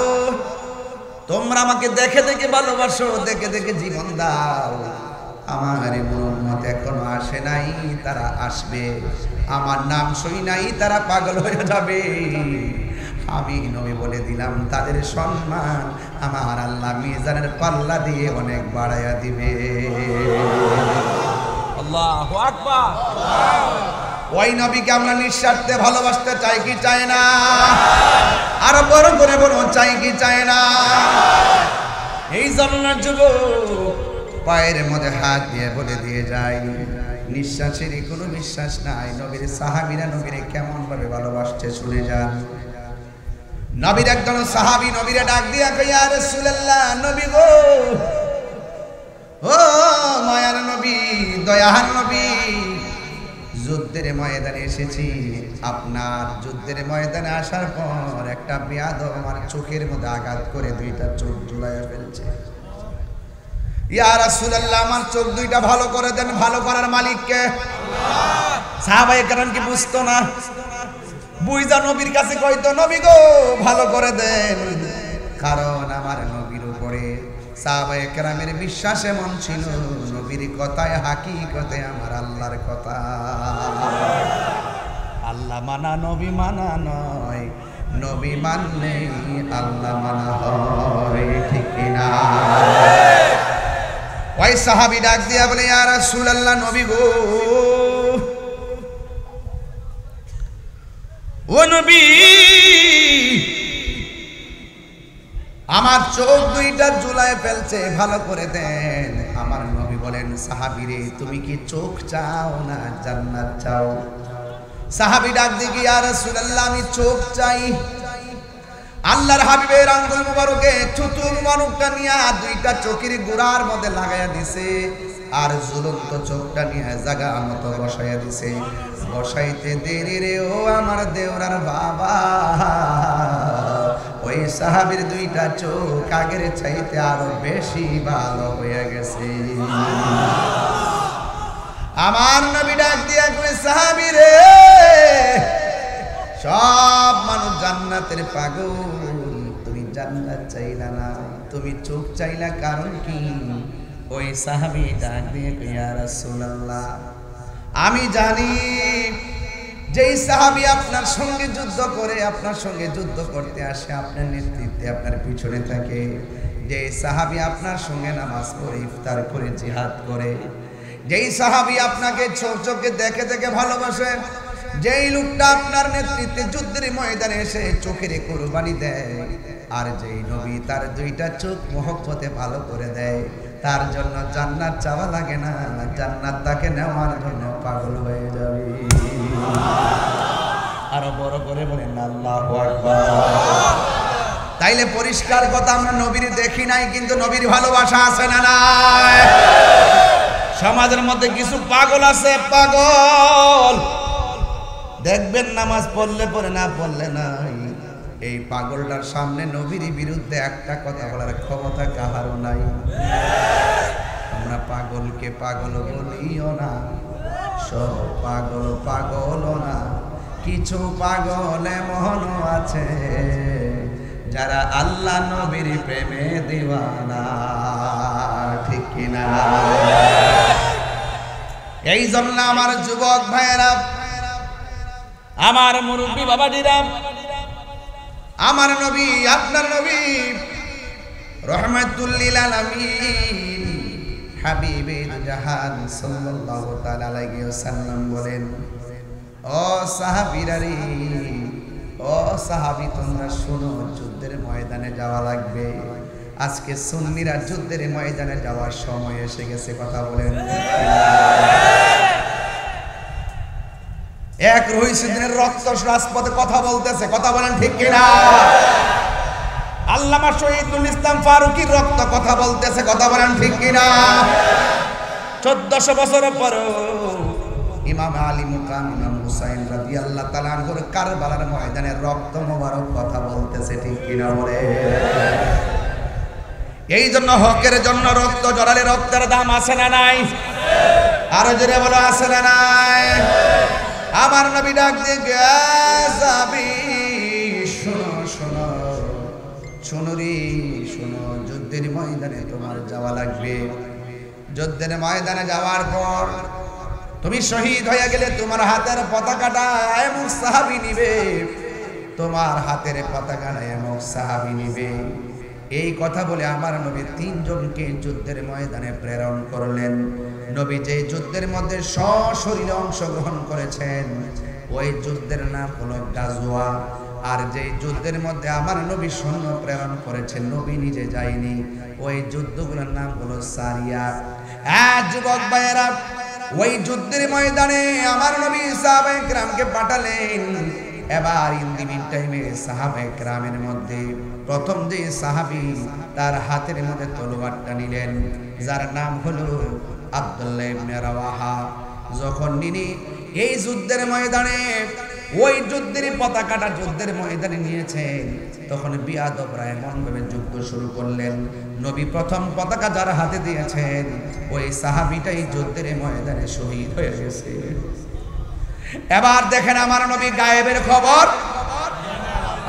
তোমরা আমাকে দেখে দেখে ভালোবাসো, দেখে দেখে জীবন দাও, আমার উম্মত এখনো আসে নাই, তারা আসবে। আমার নাম শুই নাই, তারা পাগল হয়ে যাবে। আমি নবী বলে দিলাম, তাদের সম্মান আমার আল্লাহ মিজানের পাল্লা দিয়ে অনেক বাড়াইয়া দিবে। আল্লাহু আকবার। ওই নবীকে আমরা নিঃস্বার্থে ভালোবাসতে চাই কি চাই না? আরো বড় করে বলো, চাই কি চাই না? এই জমানার যুবক পায়ের মধ্যে হাত দিয়ে বলে দিয়ে যায়, নিঃশ্বাসের কোনো বিশ্বাস নাই। নবীর সাহাবীরা নবীরে কেমন ভাবে ভালোবাসছে শুনে যান। নবীর একজন সাহাবী নবীরে ডাক দিয়া কই, ইয়া রাসূলুল্লাহ, নবী গো, ও মায়ার নবী, দয়ার নবী, যুদ্ধের ময়দানে এসেছি। আপনার যুদ্ধের ময়দানে আসার পর একটা বেয়াদব আমার চোখের মধ্যে আঘাত করে দুইটা চোখ ঝুলাইয়া ফেলছে। ইয়া রাসূলুল্লাহ, আমার চোখ দুইটা ভালো করে দেন। ভালো করার মালিক কে? আল্লাহ। সাহাবায়ে কেরাম কি বুঝতো না? বুঝা নবীর কাছে কইতো, নবী গো ভালো করে দেন। কারণ আমার নবীর উপরে সাহাবায়ে কেরামের বিশ্বাস এমন ছিল, নবীর কথায় হাকিকতে আমার আল্লাহর কথা। আল্লাহ মানা নবী মানা নয়, নবী মানলে আল্লাহ মানা হয়, ঠিক কিনা? ওই সাহাবী ডাক দিয়া বলে, ইয়া রাসূলুল্লাহ, নবী গো, ও নবী, আমার চোখ দুইটা ঝুলায় ফেলছে, ভালো করে দেন। আমার নবী বলেন, সাহাবীরে, তুমি কি চোখ চাও না জান্নাত চাও? সাহাবী ডাক দিয়ে, ইয়া রাসূলুল্লাহ, আমি চোখ চাই। আল্লাহর হাবিবের আঙ্গুল মুবারকে থুতু মুবারকটা নিয়ে দুইটা চোখের গোড়ার মধ্যে লাগাইয়া দিছে, আর ঝুলন্ত চোখটা নিয়ে জায়গা মতো বসাইয়া দিছে। বসাইতে দেরি রে ও আমার দেওরার বাবা, ওই সাহাবীর দুইটা চোখ আগের চাইতে আরো বেশি ভালো হয়ে গেছে। আমার নবী ডাক দিয়া কই, সাহাবী রে, সব মানুষ জান্নাতের পাগল, তুমি জান্নাত চাইলা না, তুমি চোখ চাইলা, কারণ কি? ওই সাহাবী ডাক দিয়ে কই, ইয়া রাসূলুল্লাহ, আমি জানি যেই সাহাবী আপনার সঙ্গে যুদ্ধ করে, আপনার সঙ্গে যুদ্ধ করতে আসে, আপনার নেতৃত্বে আপনার পিছনে থাকে, যেই সাহাবী আপনার সঙ্গে নামাজ পড়ে ইফতার করে জিহাদ করে, যেই সাহাবী আপনাকে চোখ চোখে দেখে দেখে ভালোবাসে, যেই লোকটা আপনার নেতৃত্বে যুদ্ধের ময়দানে এসে চোখের কুরবানি দেয়, আর যেই নবী তার দুইটা চোখ মহব্বতে ভালো করে দেয়, তার জন্য জান্নাত চাওয়া লাগে না, জান্নাত তাকে নেওয়ার জন্য পাগল হয়ে যাবে। আরো বড় করে বলেন আল্লাহু আকবার। তাইলে পরিষ্কার কথা, আমরা নবীর দেখি নাই, কিন্তু নবীর ভালোবাসা আছে না নাই? সমাজের মধ্যে কিছু পাগল আছে, পাগল দেখবেন নামাজ পড়লে পড়ে, না পড়লে নাই। এই পাগলটার সামনে নবীর বিরুদ্ধে একটা কথা বলার ক্ষমতা কাহারও নাই। আমরা পাগলকে পাগল বলিও না, সব পাগল পাগল না, কিছু পাগল এমন আছে যারা আল্লাহ নবীর প্রেমে দিওয়ানা, ঠিক কিনা? এই জন্য আমার যুবক ভাইয়েরা, আমার মুরব্বী বাবাজিরা, আমার নবী, আপনার নবী রহমাতুল লিল আলামিন হাবিবে জাহান সাল্লাল্লাহু তাআলা আলাইহি ওয়াসাল্লাম বলেন, ও সাহাবীরা রে, ও সাহাবী, তোমরা শোনো, যুদ্ধের ময়দানে যাওয়া লাগবে। আজকে সুন্নিরা যুদ্ধের ময়দানে যাওয়ার সময় এসে গেছে, কথা বলেন। এক রহিসুদ্দিনের রক্ত রাজপথে কথা বলতেছে, কথা বলেন ঠিক কিনা? আল্লামা শহীদুল ইসলাম ফারুকীর রক্ত কথা বলতেছে, কথা বলেন ঠিক কিনা? 1400 বছর পর ইমাম আলী মুকাম ইমাম হুসাইন রাদিয়াল্লাহু তাআলা আনহুর কারবালার ময়দানে রক্ত মোবারক কথা বলতেছে, ঠিক কিনা বলে? এই জন্য হকের জন্য রক্ত জড়ালে রক্তের দাম আছে না নাই? আরো জোরে বলো, আছে না নাই? আমার নবী ডাক দিয়ে যাবি, শোনো শোনো শোনো রে, শোনো, যুদ্ধের ময়দানে তোমার যাওয়া লাগবে। যুদ্ধের ময়দানে যাওয়ার পর তুমি শহীদ হয়ে গেলে তোমার হাতের পতাকাটা এমন সাহাবী নিবে, তোমার হাতের পতাকাটা এমন সাহাবী নিবে। এই কথা বলে আমার নবী 3 জনকে যুদ্ধের ময়দানে প্রেরণ করলেন। নবী যে যুদ্ধের মধ্যে সশরীরে অংশগ্রহণ করেছেন ওই যুদ্ধের নাম হলো গাজওয়া। আর যে যুদ্ধের মধ্যে আমার নবী সৈন্য প্রেরণ করেছেন, নবী নিজে যায়নি, ওই যুদ্ধগুলোর নাম হলো সারিয়া। যুবক ভাইয়েরা, ওই যুদ্ধের ময়দানে আমার নবী সাহাবায়ে কেরামকে পাঠালেন। এবার ইন দি মিন টাইমে সাহাবায়ে কেরামের মধ্যে প্রথম যে সাহাবী তার হাতের মধ্যে তলোয়ারটা নিলেন, যার নাম হলো আব্দুল্লাহ ইবনে রাওয়াহা। যখন তিনি এই যুদ্ধের ময়দানে ওই যুদ্ধের পতাকাটা যুদ্ধের ময়দানে নিয়েছেন, তখন বিয়াদবরা এমন ভাবে যুদ্ধ শুরু করলেন, নবী প্রথম পতাকা যার হাতে দিয়েছেন ওই সাহাবীটাই যুদ্ধের ময়দানে শহীদ হয়ে গেছে। এবার দেখেন আমার নবী গায়েবের খবর,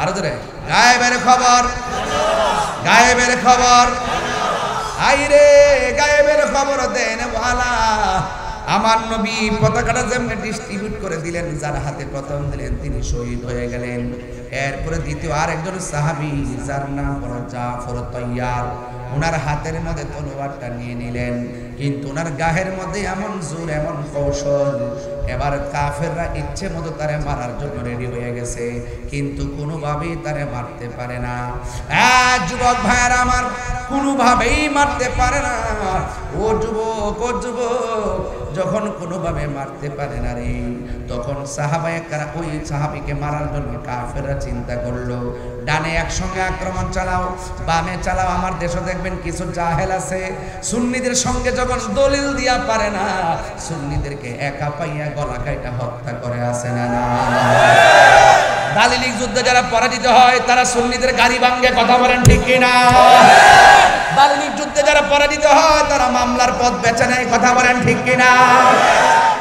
আরো জোরে, গায়েবের খবর, গায়েবের খবর, আইরে গায়েবের খবর দেন ওয়ালা। আমার নবী পতাকাটা যেমন ডিস্ট্রিবিউট করে দিলেন, যার হাতে প্রথম দিলেন তিনি শহীদ হয়ে গেলেন। এরপরে দ্বিতীয় আরেকজন সাহাবী যার নাম হলো জাফর তাইয়ার, ওনার হাতের মধ্যে তলোয়ারটা নিয়ে নিলেন, কিন্তু ওনার গায়ের মধ্যে এমন জোর এমন কৌশল, এবার কাফেররা ইচ্ছে মতো তারে মারার জন্য রেডি হয়ে গেছে, কিন্তু কোনোভাবেই তারে মারতে পারে না। যুবক ভাইয়েরা আমার, কোনোভাবেই মারতে পারে না। ও যুবক, ও যুবক, যখন কোনোভাবে মারতে পারে না রে, তখন সাহাবায়ে কেরাম ওই সাহাবীকে মারার জন্য কাফেররা চিন্তা করলো, ডানে একসঙ্গে আক্রমণ চালাও, বামে চালাও। আমার দেশে দেখবেন কিছু জাহেল আছে, সুন্নিদের সঙ্গে যখন দলিল দিয়া পারে না, সুন্নিদেরকে একা পাইয়া গলা কাইটা হত্যা করে, আসে না না? দালিলিক যুদ্ধে যারা পরাজিত হয় তারা সুন্নিদের গাড়ি ভাঙ্গে, কথা বলেন ঠিক কিনা? দালিলিক যুদ্ধে যারা পরাজিত হয় তারা মামলার পথ বেছে নেয়, কথা বলেন ঠিক কিনা?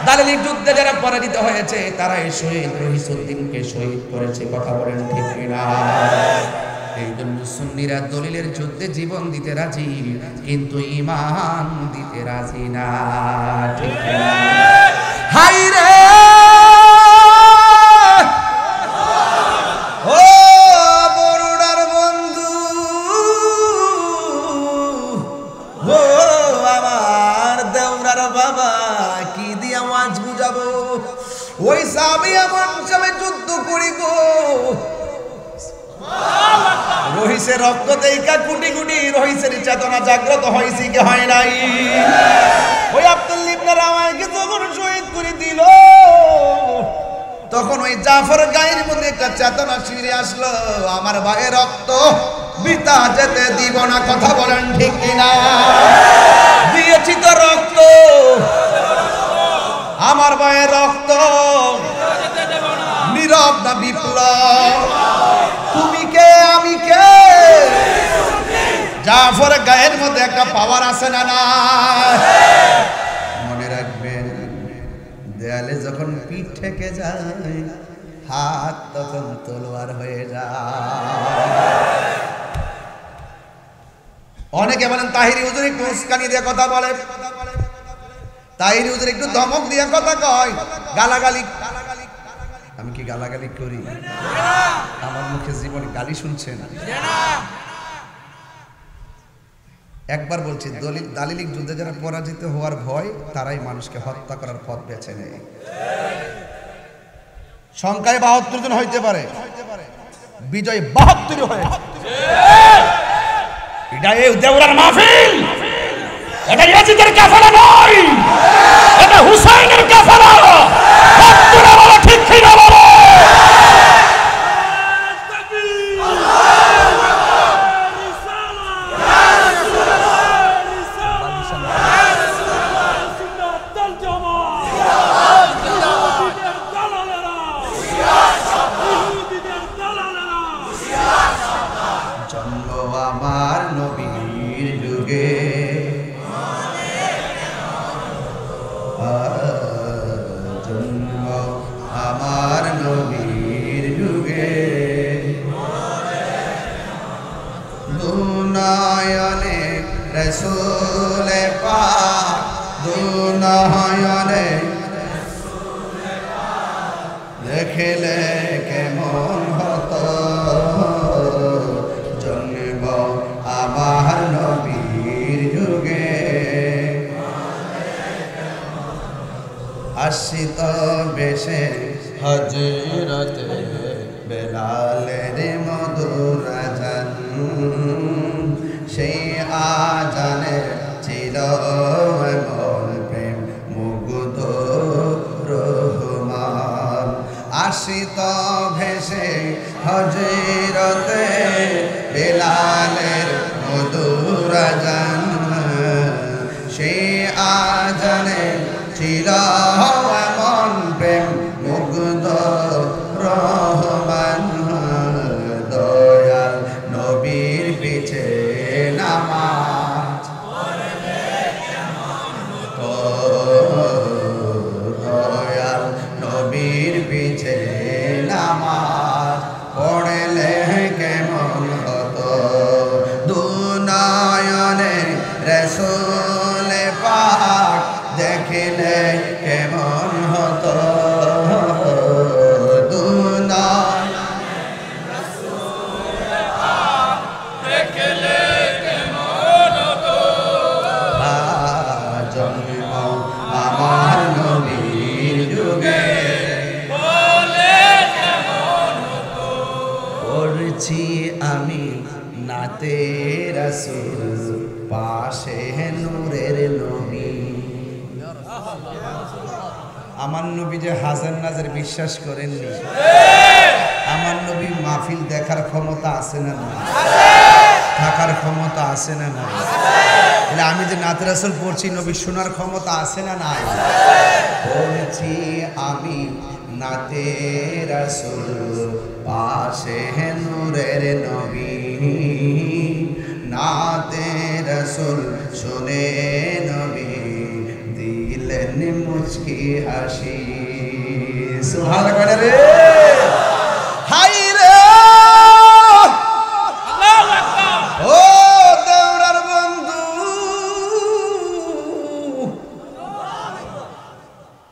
দালিলিক যুদ্ধে যারা পরাজিত হয়েছে তারা এই শহীদ রহিসউদ্দিনকে শহীদ করেছে, কথা বলেন ঠিক কিনা? এই জন্য সুন্নিরা দলিলের যুদ্ধে জীবন দিতে রাজি, কিন্তু ঈমান দিতে রাজি না, ঠিক কিনা? হাই রে ও বরুড়ার বন্ধু, ও আমার দেওরার বাবা, কি দিয়া মাছ বুঝাবো? ওই সাহাবী এমন সময় যুদ্ধ করি গো, রহিসের রক্ত দেখা কুটি কুটি রহিসের চেতনা জাগ্রত হয়েছে কি হয় নাই? ওই আব্দুল্লাহ ইবনে রাওয়াহাকে যখন শহীদ করে দিল, তখন ওই জাফর গায়ের মধ্যে একটা চেতনা ফিরে আসলো, আমার ভাইয়ের রক্ত বৃথা যেতে দিব না, কথা বলেন ঠিক কিনা? দিয়েছি তো রক্ত, আমার ভাইয়ের রক্ত নীরব না বিপ্লব? তুমি কে আমি কে? জাফর গায়ের মধ্যে একটা পাওয়ার আছে না না? মনে রাখবেন, দেয়ালে যখন পিঠ ঠেকে যায়, হাত তখন তলোয়ার হয়ে যায়। অনেকে বলেন তাহিরি হুজুর একটু উস্কানি দিয়ে কথা বলে, তাহিরি হুজুর একটু ধমক দিয়ে কথা কয়, গালাগালি। আমি কি গালাগালি করি? আমার মুখে জীবনে গালি শুনছেন? একবার বলছি, দালিলিক যুদ্ধে যারা পরাজিত হওয়ার ভয়, তারাই মানুষকে হত্যা করার পথ বেছে নেয়। সংখ্যায় ৭২ জন হইতে পারে, বিজয় ৭২ হয়েছে। এটা এই দেওরার মাহফিল, এটা ইয়াজিদের কাফেলা নয়, এটা হুসাইনের কাফেলা। ভক্তরা বলো ঠিক কিনা বলো? জন্ম আমার নবীর যুগে, জন্ম আমার নবীর যুগে, দুনয়নে রাসূল পাক হযরতে বেলালের মধুর আযান সেই আযানে ছিল এমন প্রেম মুগ্ধ রহমান আসিত ভেসে হযরতে বেলালের মধুর আযান সেই আযানে ছিল এমন প্রেম মুগ্ধ রহমান দয়াল নবীর পিছে নামাজ দয়াল নবীর পিছে নামাজ পড়লে কেমন হতো দুনয়নে রাসূল পাক দেখিলে কেমন হতো আমি নাতে রাসূল পাশে নূরের নবী আমার নবী যে হাজার নাজার বিশ্বাস করেননি আমার নবী মাহফিল দেখার ক্ষমতা আছে না না থাকার ক্ষমতা আছে না না তাহলে আমি যে নাতে রাসূল পড়ছি নবী শোনার ক্ষমতা আছে না নাই পড়ছি আমি নাতে রাসূল পাশে নূরের নবী নাতে রাসূল শুনে নবী দিলেন মুচকি হাসি সুবহানাল্লাহ রে হাই রে আল্লাহু আকবার ও দৌড়ার বন্ধু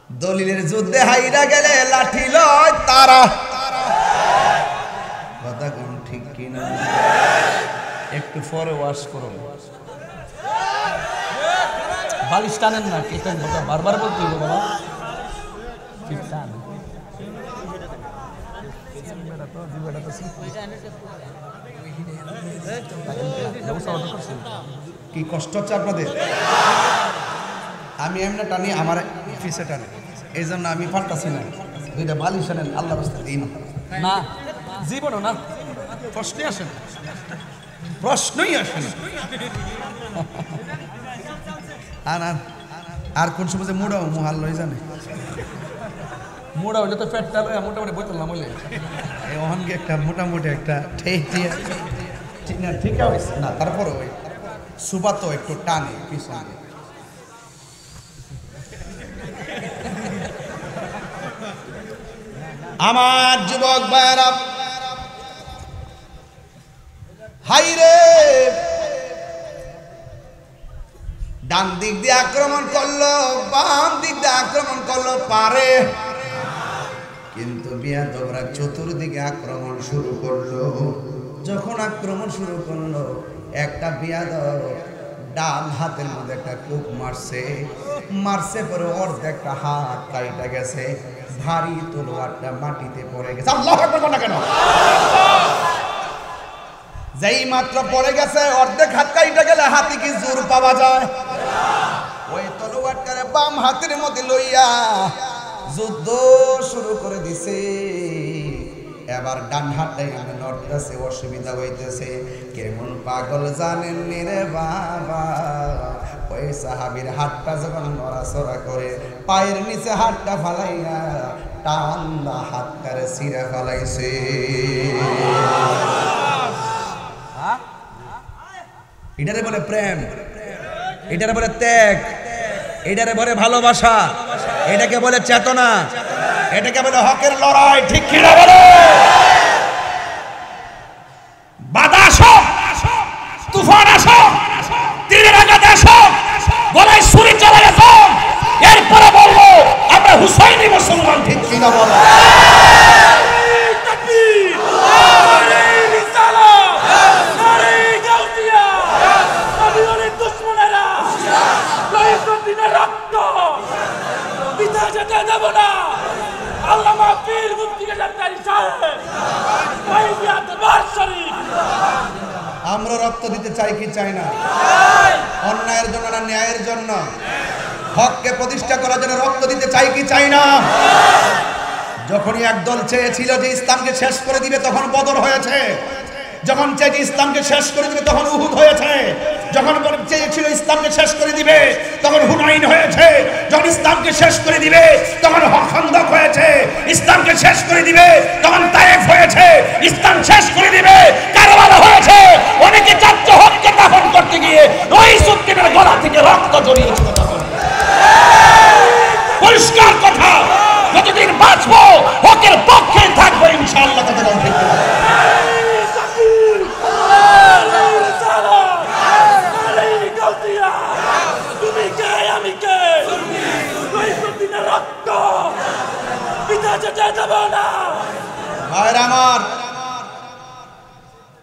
দলিলের যুদ্ধে হাইরা গেলে লাঠি লয় তারা কথা কোন ঠিক কিনা একটু পরে ওয়াশ করুন বালিশ টানেন না কেতেন কথা বারবার বলতে হবে বাবা ঠিক টান কি কষ্ট হচ্ছে আপনাদের আমি এমনি টানি আমার পিছে টানি এই জন্য আমি পারতাছি না দুইটা বালিশ আনেন আল্লাহ রাস্তায় দিন না জীবনও না প্রশ্নই আসে না প্রশ্নই আসে না আর কোন সময় মুড়াও মুহাল লই জানে মুড়া হইলে তো পেটটা লইয়া মোটামুটি বইতাম বলে এই ওহানকে একটা মোটামুটি একটা ঠেক দিয়ে ঠিক না ঠিক আছে না তারপরে ওই সুবা তো একটু টানে পিছনে আমার যুবক ভাইরা হাইরে ডান দিক দিয়ে আক্রমণ করলো বাম দিক দিয়ে আক্রমণ করলো পারে কিন্তু বিয়াদবরা চতুর্দিকে আক্রমণ শুরু করলো যখন আক্রমণ শুরু করলো একটা বিয়াদব ডান হাতের মধ্যে একটা কুপ মারছে পরে অর্ধেকটা হাত কাইটা গেছে ভারী তলোয়ারটা মাটিতে পড়ে গেছে আল্লাহু আকবার না কেন যেই মাত্র পড়ে গেছে অর্ধেক হাত কাইটা গেলে হাতে কি জোর পাওয়া যায় ওই তলোয়ারটারে বাম হাতের মধ্যে লইয়া যুদ্ধ শুরু করে দিছে এবার ডান হাতটাই আমি নড়তেছে অসুবিধা হইতেছে কেমন পাগল জানেন রে বাবা ওই সাহাবীর হাতটা যখন নড়াচড়া করে পায়ের নিচে হাতটা ফালাইয়া টান্দা হাতটারে ছিঁড়ে ফেলাইছে এটারে বলে প্রেম এটারে বলে ত্যাগ এটারে বলে ভালোবাসা এটাকে বলে চেতনা এটাকে বলে হকের লড়াই ঠিক কিনা বলে বাধা আসো তুফান আসো তীরের আঘাত আসো গলায় ছুরি চলে আসো এরপরে বলবো আমরা হুসাইনি মুসলমান ঠিক কিনা বলে আল্লামা পীর আমরা রক্ত দিতে চাই কি চাই না? অন্যায়ের জন্য না ন্যায়ের জন্য? হককে প্রতিষ্ঠা করার জন্য রক্ত দিতে চাই কি চাই না? যখনই একদল চেয়েছিল যে ইসলামকে শেষ করে দিবে তখন বদর হয়েছে, যখন চেয়েছে ইসলামকে শেষ করে দিবে তখন উহুদ হয়েছে, যখন চেয়েছিল ইসলামকে শেষ করে দিবে তখন হুনাইন হয়েছে, যখন ইসলামকে শেষ করে দিবে তখন খন্দক হয়েছে, ইসলামকে শেষ করে দিবে তখন তায়েফ হয়েছে, ইসলাম শেষ করে দিবে কারবালা হয়েছে। অনেকে চাচ্ছে হককে দাফন করতে গিয়ে রইসুদ্দিনের গলা থেকে রক্ত জড়িয়েছে। পরিষ্কার কথা, যতদিন বাঁচবো হকের পক্ষে থাকবো ইনশাআল্লাহ। কথা ঠিক না?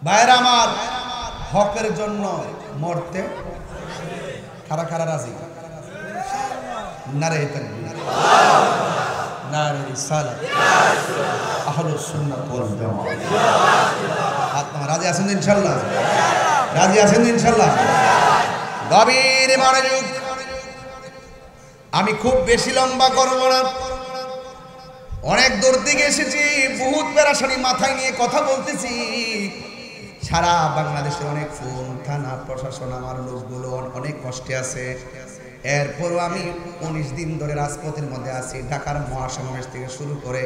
ভাইরা আমার, হকের জন্য মরতে কারা কারা রাজি? নারে তাকবীর, নারে রিসালাত, আহলুস সুন্নাত ওয়াল জামাত। আপনারা রাজি আছেন ইনশাআল্লাহ? রাজি আছেন ইনশাআল্লাহ? গভীর মনোযোগ। আমি খুব বেশি লম্বা করব না, অনেক দূর থেকে এসেছি, বহুত পেরেশানি মাথায় নিয়ে কথা বলতেছি। সারা বাংলাদেশে অনেক ফোন, থানা প্রশাসন, আমার লোকগুলো অনেক কষ্টে আছে। এরপরও আমি 19 দিন ধরে রাজপথের মধ্যে আছি, ঢাকার মহাসমাবেশ থেকে শুরু করে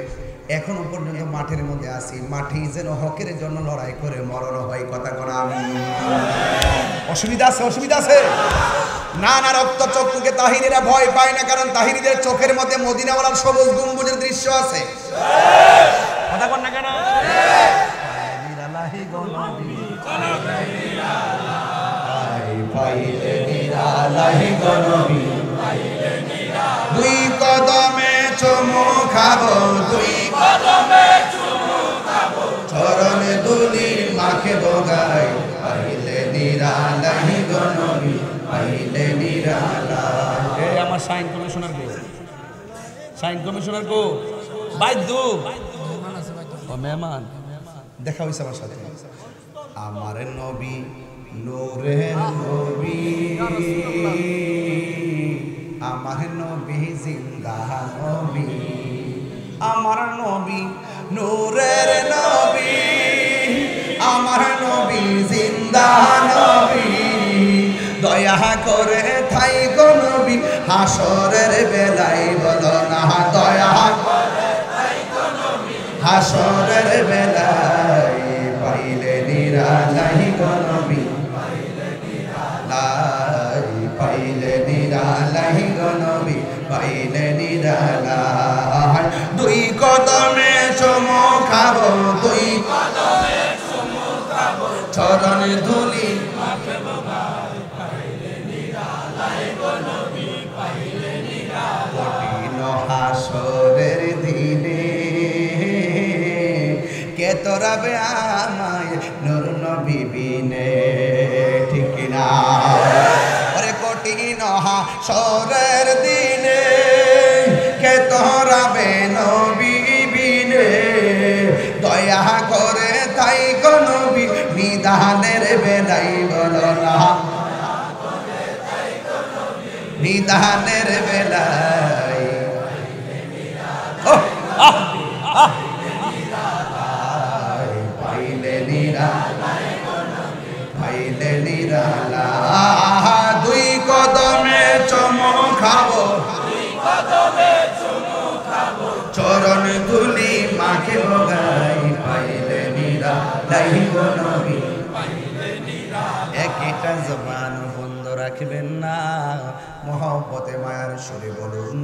এখনো পর্যন্ত মাঠের মধ্যে আছি। মাঠেই যেন হকের জন্য লড়াই করে মরণ হয়। কথা কোনা আমি অসুবিধা আছে? অসুবিধা আছে না? না, রক্ত চক্ষুকে তাহিরিরা ভয় পায় না, কারণ তাহিরিদের চোখের মধ্যে মদিনাওয়ালার সবুজ গম্বুজের দৃশ্য আছে। কথা কোন না কেন? দুই কদমে চুমু খাবো, দুই কদমে চুমু খাবো, চরণে ধুলি মাখে বগাই, পাইলে নিরালাই গো নবী, পাইলে নিরালাই। এই আমার সাইন কমিশনার গো, সাইন কমিশনার গো, বাইদু ও মেহমান দেখা হইছে আমার সাথে। আমার নবী নূরের নবী, আমার নবী জিন্দা নবী, আমার নবী নূরের নবী, আমার নবী জিন্দা নবী। দয়া করে থাই গো নবী হাসরের বেলায়, বলো না দয়া করে থাই গো নবী হাসরের বেলায়, পাইলে নিরালাই গো নবী, পাইলে নিরালাই গো নবী, পাইলে নিরালাই। দুই কদমে চুমু খাবো, দুই কদমে চুমু খাবো, চরণে ধুলি মাখে বগাই, পাইলে নিরালাই গো নবী, পাইলে নিরালাই। কঠিন হাসরের দিনে কে তোরাবে আমায় নূর নবী বিনে, ঠিক না? ওরে কঠিন হাসরের দিনে কে তোরাবে নবী বিনে, দয়া করে তাই গো নবী নিদানের বেলাই, বলো না নিদানের বেলাই। পাইলে নিরালাই, পাইলে নিরালাই। দুই কদমে চুমু খাবো, দুই কদমে চুমু খাবো, চরণ ধুলি মাখে বগাই, পাইলে নিরালাই গো নবী, পাইলে নিরালাই। একটা জবান বন্ধ রাখবেন না, মহব্বতে মায়ার সুরে বলুন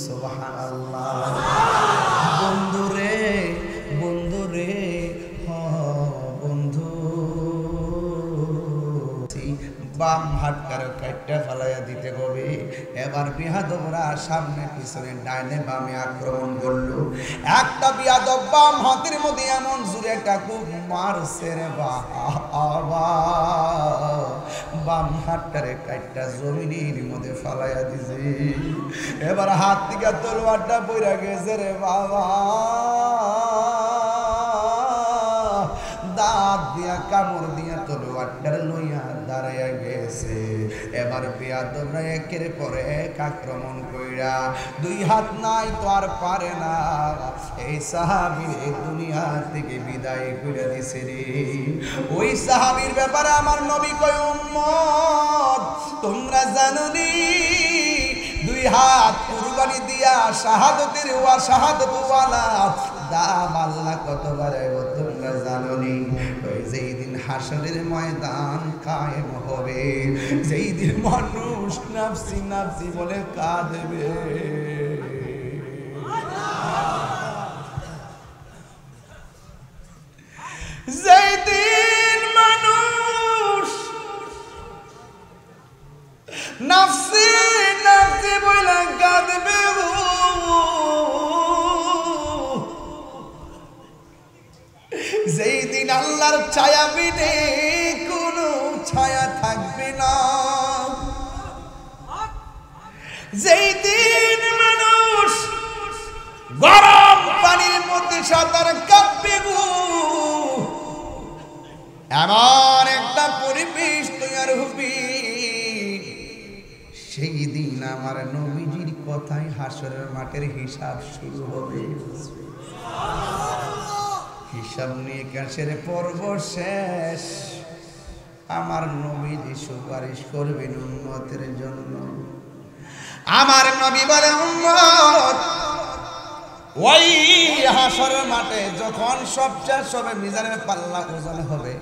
সুবহানাল্লাহ। বন্ধুরে বন্ধুরে বন্ধু, বাম হাত কারো কাটটা ফালাইয়া দিতে হবে। এবার বিয়াদবরা সামনে পিছনে ডাইনে বামে আক্রমণ করলো। একটা বিয়াদব বাম হাতের মধ্যে এমন জোরে একটা খুব মারছে রে বাবা, বাম হাতটারে কাটটা জমিনের মধ্যে ফালাইয়া দিছে। এবার হাত থেকে তলোয়ারটা পইরা গেছে রে বাবা। দাঁত দিয়া কামড় দিয়া তলোয়ারটা লইয়া দাঁড়াইয়া গেছে। এবার বেয়াদবরা একের পর এক আক্রমণ কইরা দুই হাত নাই তো আর পারে না এই সাহাবীর এই দুনিয়া থেকে বিদায় করে দিছে রে। ওই সাহাবীর ব্যাপারে আমার নবী কয়, উম্মত তোমরা জানোনি দুই হাত কুরবানি দিয়া শাহাদাতের ওয়া শাহাদাত ওয়ালা দাম আল্লাহ কত বাড়াইব তোমরা জানোনি? ওই যেই দিন হাসরের ময়দান কায়েম হবে, যেই দিন মানুষ নাফসি নাফসি বলে কাঁদবে, যেই দিন মানুষ নাফসি নাফসি বলে কাঁদবে, যেই দিন আল্লাহর ছায়া বিনে কোনো ছায়া থাকবে না, যেই দিন মানুষ গরম পানির মধ্যে সাঁতার কাটবে গো, এমন একটা পরিবেশ তৈরি হবে, সেই দিন আমার নবীজির কথাই হাসরের মাঠের হিসাব শুরু হবে। হিসাব নিকাশের পর্ব শেষ, আমার নবীজি সুপারিশ করবেন উম্মতের জন্য। আমার নবী বলে, উম্মত ওই হাসরের মাঠে যখন সব শেষ হবে, মিজানের পাল্লা ওজন হবে,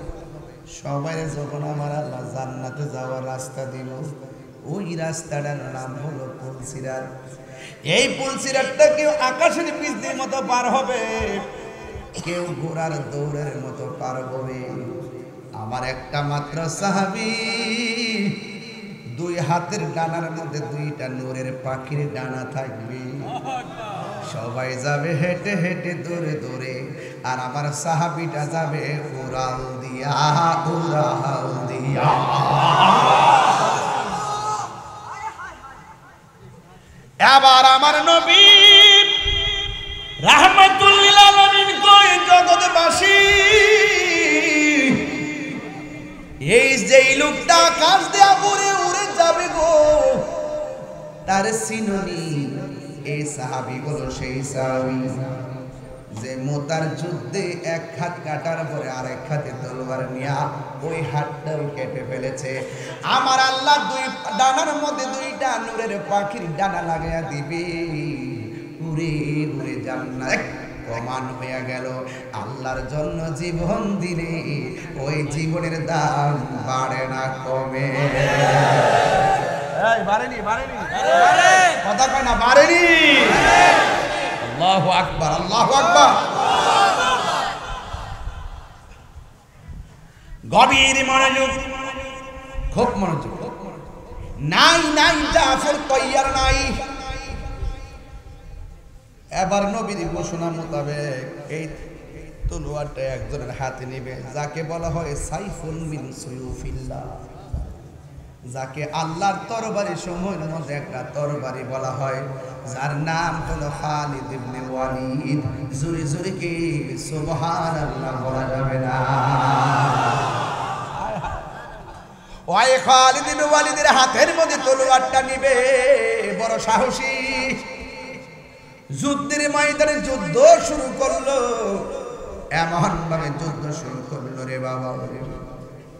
সবাই যখন আমার আল্লাহ জান্নাতে যাওয়ার রাস্তা দিব, ওই রাস্তাটার নাম হলো পুলসিরাত। এই পুলসিরাতটা কেউ আকাশের বিজলির মতো পার হবে, কেউ ঘোড়ার দৌড়ের মতো পার হবে। আমার একটা মাত্র সাহাবী দুই হাতের ডানার মধ্যে দুইটা নূরের পাখির ডানা থাকবে, সবাই যাবে হেঁটে হেঁটে দৌড়ে দৌড়ে, আর আমার সাহাবীটা যাবে উড়াল দিয়া উড়াল দিয়া। এবার আমার নবী রাহমাতুল লিল আলামিন কই, জগৎবাসী এই যে লোকটা আকাশ দিয়া উড়ে উড়ে যাবে গো, তার সিনোনি এই সাহাবী হলো সেই সাহাবী যে মোতার যুদ্ধে এক হাত কাটার পরে আরেক হাতে তলোয়ার নিয়া ওই হাতটাও কেটে ফেলেছে। আমার আল্লাহ দুই ডানার মধ্যে দুইটা নূরের পাখির ডানা লাগাইয়া দিবে, উড়ে উড়ে জান্নাত প্রমাণ হয়ে গেল। আল্লাহর জন্য জীবন দিলে ওই জীবনের দাম বাড়ে না কমে। বাড়েনি বাড়েনি কথা কয় না, বাড়েনি। আল্লাহু আকবার, আল্লাহু আকবার। গভীর মনোযোগ, খুব মনোযোগ। নাই নাই জাফর তৈয়ার নাই। এবার নবীর ঘোষণা মোতাবেক এই তলোয়ারটা একজনের হাতে নেবে, যাকে বলা হয় সাইফুল মিন সুয়ুফিল্লাহ, যাকে আল্লাহর তরবারি সমূহের মধ্যে একটা তরবারি বলা হয়, যার নাম হলো খালিদ ইবনে ওয়ালিদ। জোরে জোরে কি সুবহানাল্লাহ বলা যাবে না? ওই খালিদ ইবনে ওয়ালিদের হাতের মধ্যে তলোয়ারটা নিবে, বড় সাহসী। যুদ্ধের ময়দানে যুদ্ধ শুরু করলো, এমন ভাবে যুদ্ধ শুরু করলো রে বাবা,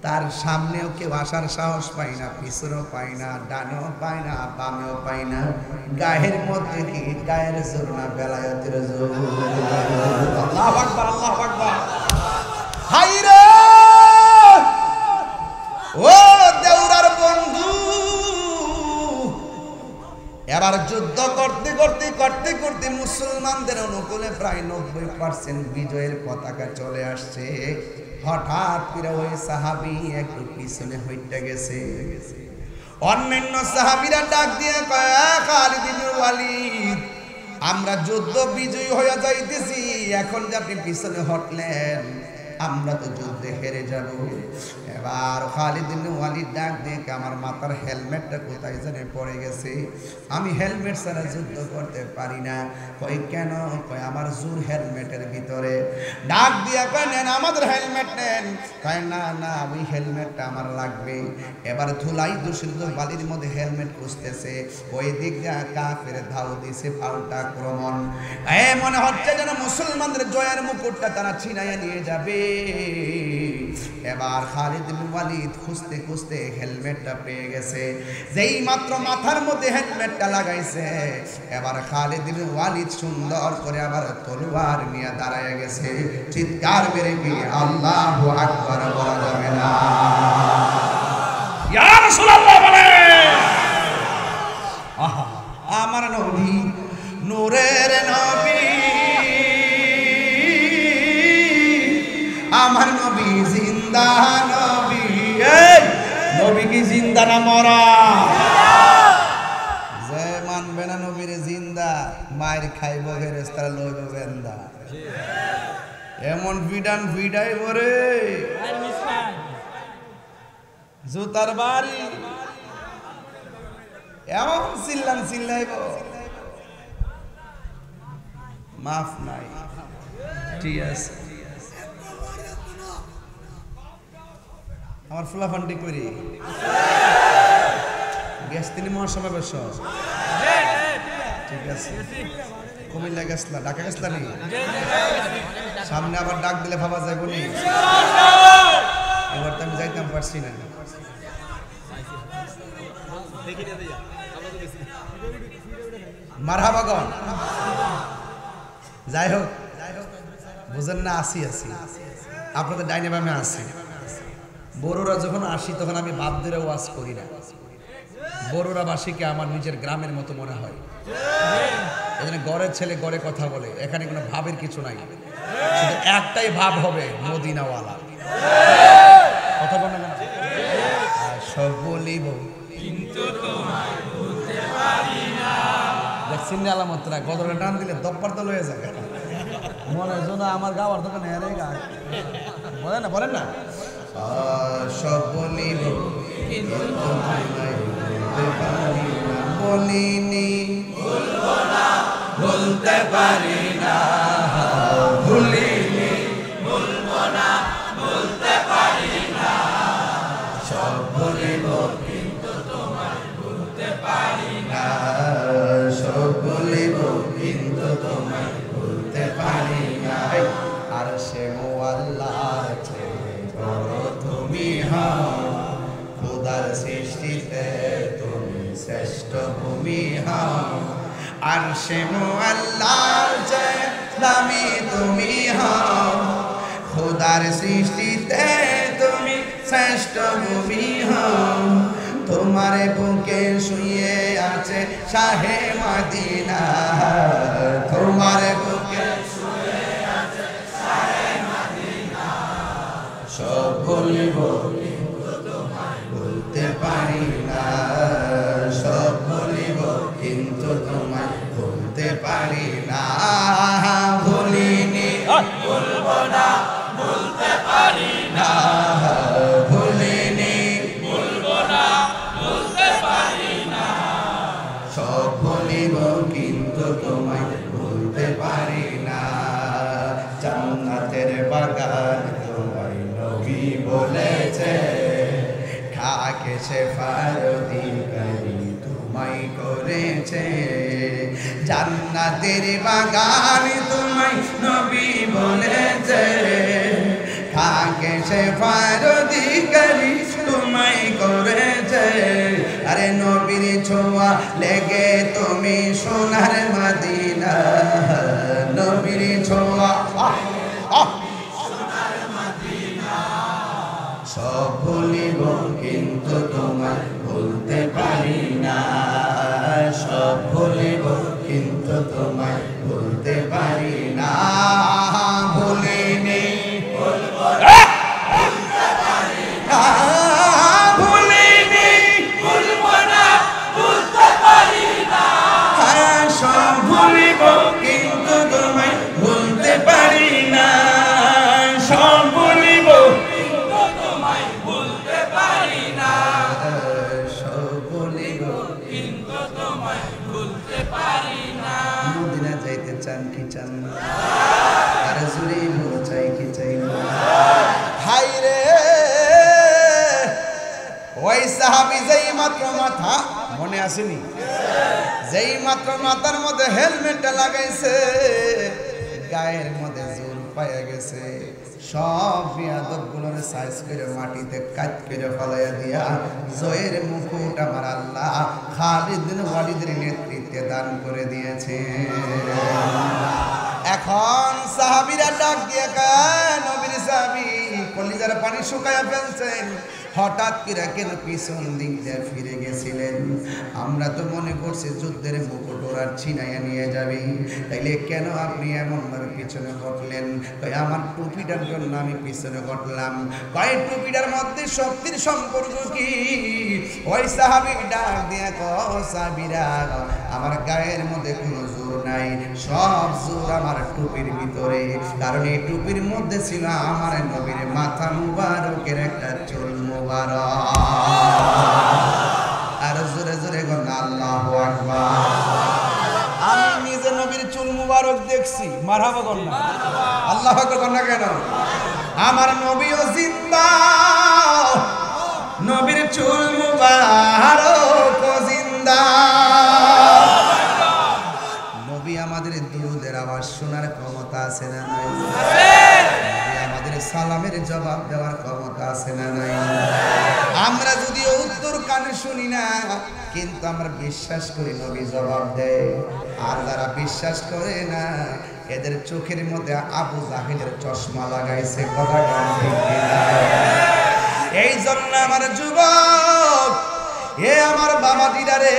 তার সামনেও কেউ আসার সাহস পায় না, পিছনেও পায় না, ডানেও পায় না, বামেও পায় না। গায়ের মধ্যে কি গায়ের জোর না বেলায়েতের জোর। আল্লাহু আকবার, আল্লাহু আকবার। হায়রে ও দেউরার বন্ধু, এবার যুদ্ধ করতে করতে করতে করতে মুসলমানদের অনুকূলে প্রায় 90% বিজয়ের পতাকা চলে আসছে। হঠাৎ করে ওই সাহাবী একটু পিছনে হইতে গেছে। অন্যান্য সাহাবীরা ডাক দিয়ে কয়, খালিদ ইবনে ওয়ালিদ, আমরা যুদ্ধ বিজয়ী হয়ে যাইতেছি, এখন যে আপনি পিছনে হটলেন আমরা তো যুদ্ধে হেরে যাব। এবার খালিদ ইবনে ওয়ালিদ ডাক দিয়ে আমার মাথার হেলমেটটা কোথায় জানে পড়ে গেছে, আমি হেলমেট ছাড়া যুদ্ধ করতে পারি না। কই কেন? কই আমার জোর হেলমেটের ভিতরে। ডাক দিয়া কয় নেন আমাদের হেলমেট নেন। কয় না না ওই হেলমেটটা আমার লাগবে। এবার ধুলাই দূষিত বালির মধ্যে হেলমেট খুঁজতেছে, ওই দিক দিয়ে কাফের ধাও দিছে পাল্টা আক্রমণ। মনে হচ্ছে যেন মুসলমানদের জয়ের মুকুটটা তারা ছিনাইয়া নিয়ে যাবে। এবার খালিদ ইবনে ওয়ালিদ খুঁজতে খুঁজতে হেলমেটটা পেয়ে গেছে। যেই মাত্র মাথার মধ্যে হেলমেটটা লাগাইছে, এবার খালিদ ইবনে ওয়ালিদ সুন্দর করে আবার তলোয়ার নিয়ে দাঁড়ায় গেছে। চিৎকার মেরে কি আল্লাহু আকবার বলা যাবে না? ইয়া রাসূলুল্লাহ বলে আহা আমার নবী নূরের নবী, আমার নবী জিন্দা নবী। এই নবী কি জিন্দা না মরা? যে মানবে না নবীর জিন্দা মায়ের খাইব ফেরেশতারা লইব বেন্দা। এমন ভিডান ভিডাই বরে জুতার বাড়ি এমন চিল্লান চিল্লাইব মাফ নাই। ঠিক আছে আমার ফুলাফান্ডি করি গ্যাস তিনি মহাসমাবেশ। ঠিক আছে কুমিল্লা গেছলা, ঢাকা গেছলা নি? সামনে আবার ডাক দিলে ভাবা যায় বলি। এবার তো আমি যাইতাম পারছি না। মারহাবাগন যাই হোক বুঝেন না, আসি আসি আপনাদের ডাইনে বামে আসি। বড়রা যখন আসি তখন আমি বাদ ধরে ওয়াজ করি না। বড়রা বাসীকে আমার নিজের গ্রামের মতো মনে হয়। এখানে গড়ের ছেলে গড়ে কথা বলে, এখানে কোনো ভাবের কিছু নাই, শুধু একটাই ভাব হবে মদিনাওয়ালা। কথা বলে না সব বলিব কিন্তু তোমায় বলতে পারি না। দেখছেন না আলামতরা গদরে টান দিলে দপ্পার তো লয়ে যাবে। মনে হয় না আমার গাওয়ার দোকানে হেরে গায় বলেন না, বলেন না সব বলিব কিন্তু তোমায় বলতে পারি না। বলিনি বলবো না বলতে পারি না, ভুলিনি বলবো না বলতে পারি না। সব বলিব কিন্তু তোমায় বলতে পারি না, সব বলিব কিন্তু তোমায় বলতে পারি না। আর সে আল্লাহর চেয়ে বড় তুমি হও, খোদার সৃষ্টিতে তুমি শ্রেষ্ঠ ভূমি হও। আর সে আল্লাহর চেয়ে দামি তুমি হও, খোদার সৃষ্টিতে তুমি শ্রেষ্ঠ ভূমি হও। তোমার বুকে শুয়ে আছে শাহে মদিনা, তোমার বুকে শুয়ে আছে শাহে মদিনা। সব বলিব কিন্তু তোমায় বলতে পারি না, সব বলিব কিন্তু তোমায় বলতে পারি না। ভুলিনি বলবো না বলতে পারি না, ভুলিনি বলবো না বলতে পারি না। সব বলিব কিন্তু তোমায় বলতে পারি না। জান্নাতের বাগান তোমায় নবী বলেছে, খাকে সে ফারদিকারি তোমায় করেছে। জান্নাতের বাগান তোমায় নবী বলেছে, খাকে সে ফারদিকারি তোমায় করেছে। আরে নবীর ছোঁয়া লেগে তুমি সোনার মদিনা, নবীর ছোঁয়া সোনার মদিনা। সব ভুলিব কিন্তু তোমায় বলতে পারি না, সব ভুলিব কিন্তু তোমায় বলতে পারি না। ভুলিনি বলবো না বলতে পারি না, ভুলিনি বলবো না বলতে পারি না। সব ভুলিব কিন্তু তোমায় বলতে পারি না, সব মনে আসেনি? যেই মাত্র মাথার মধ্যে হেলমেটটা লাগাইছে গায়ের মধ্যে জোর পাইয়া গেছে, সব বিয়াদবগুলোর সাইজ করে মাটিতে কাট করে ফলাইয়া দিয়া জয়ের মুকুট আমার আল্লাহ খালিদ বিন ওয়ালিদের নেতৃত্বে দান করে দিয়েছে। এখন সাহাবীরা ডাক দিয়ে কয়, নবীর সাহাবী কলিজার পানি শুকায়া ফেলছেন, হঠাৎ করে কেন পিছন দিক দিয়ে ফিরে গেছিলেন? আমরা তো মনে করছি যুদ্ধের মুকুট ওরা ছিনাইয়া নিয়ে যাবে, তাইলে কেন আপনি এমন ভাবে পিছনে ঘটলেন? আমার টুপিটার জন্য আমি পিছনে ঘটলাম। কয় টুপিটার মধ্যে শক্তির সম্পর্ক কি? ওই সাহাবী ডাক দিয়ে কয়, সাহাবীরা আমার গায়ের মধ্যে কোনো জোর নাই, সব জোর আমার টুপির ভিতরে, কারণ এই টুপির মধ্যে ছিল আমার নবীর মাথা মুবারকের একটা চুল মুবারক। আর জোরে জোরে বলেন আল্লাহু আকবার। আমি নিজে নবীর চুল মুবারক দেখছি, মারহাবা বলেন না, আল্লাহু আকবার বলেন না কেন? আমার নবীও জিন্দা, নবীর চুল মুবারক জিন্দা। নবী আমাদের দুরুদের আওয়াজ শোনার ক্ষমতা আছে না নাই? আমাদের সালামের জবাব দেওয়ার ক্ষমতা আছে না নাই? আমরা যদিও উত্তর কানে শুনি না, কিন্তু আমরা বিশ্বাস করি নবী জবাব দেয়। আর যারা বিশ্বাস করে না এদের চোখের মধ্যে আবু জাহেলের চশমা লাগাইছে, কথা ঠিক কিনা? এই জন্য আমার যুবক, এ আমার বাবা দিদারে,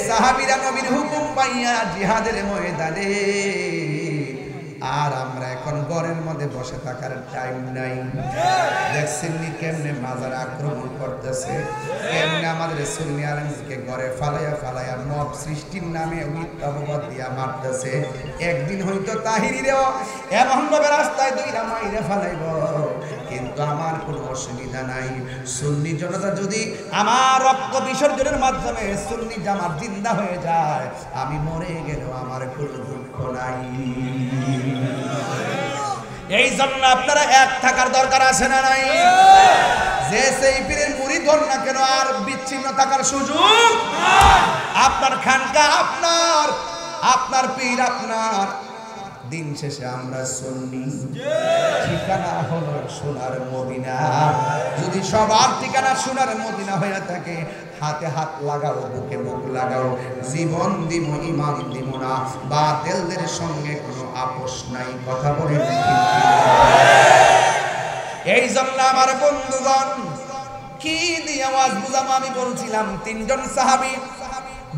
সাহাবীরা নবীর হুকুম পাইয়া জিহাদের ময়দানে, আর আমরা এখন ঘরের মধ্যে বসে থাকার টাইম নাই। দেখছেন নি কেমনে মাজার আক্রমণ করতেছে, কেমনে আমাদের সুন্নি আলেমকে ঘরে ফালাইয়া ফালাইয়া মব সৃষ্টির নামে মিথ্যা অপবাদ দিয়া মারতেছে। একদিন হয়তো তাহিরিরেও এমন ভাবে রাস্তায় দুইটা মাইরে ফালাইব, কিন্তু আমার কোনো অসুবিধা নাই। সুন্নি জনতা যদি আমার রক্ত বিসর্জনের মাধ্যমে সুন্নি জামাত জিন্দা হয়ে যায়, আমি মরে গেলেও আমার কোনো দুঃখ নাই। এই জন্য আপনারা এক থাকার দরকার আছে না নাই? যে সেই পীরের মুরিদ হন না কেন, আর বিচ্ছিন্ন থাকার সুযোগ। আপনার খানকা আপনার, আপনার পীর আপনার, দিন শেষে আমরা সুন্নি, ঠিকানা হলো সোনার মদিনা। যদি সবার ঠিকানা সোনার মদিনা হয়ে থাকে, হাতে হাত লাগাও, বুকে বুক লাগাও, জীবন দিব ইমান দিব না, বাতিলদের সঙ্গে কোনো আপোষ নাই। কথা বলেন এই জন্য আমার বন্ধুগণ, কি দিয়ে আওয়াজ বুঝাবো? আমি বলছিলাম তিনজন সাহাবী,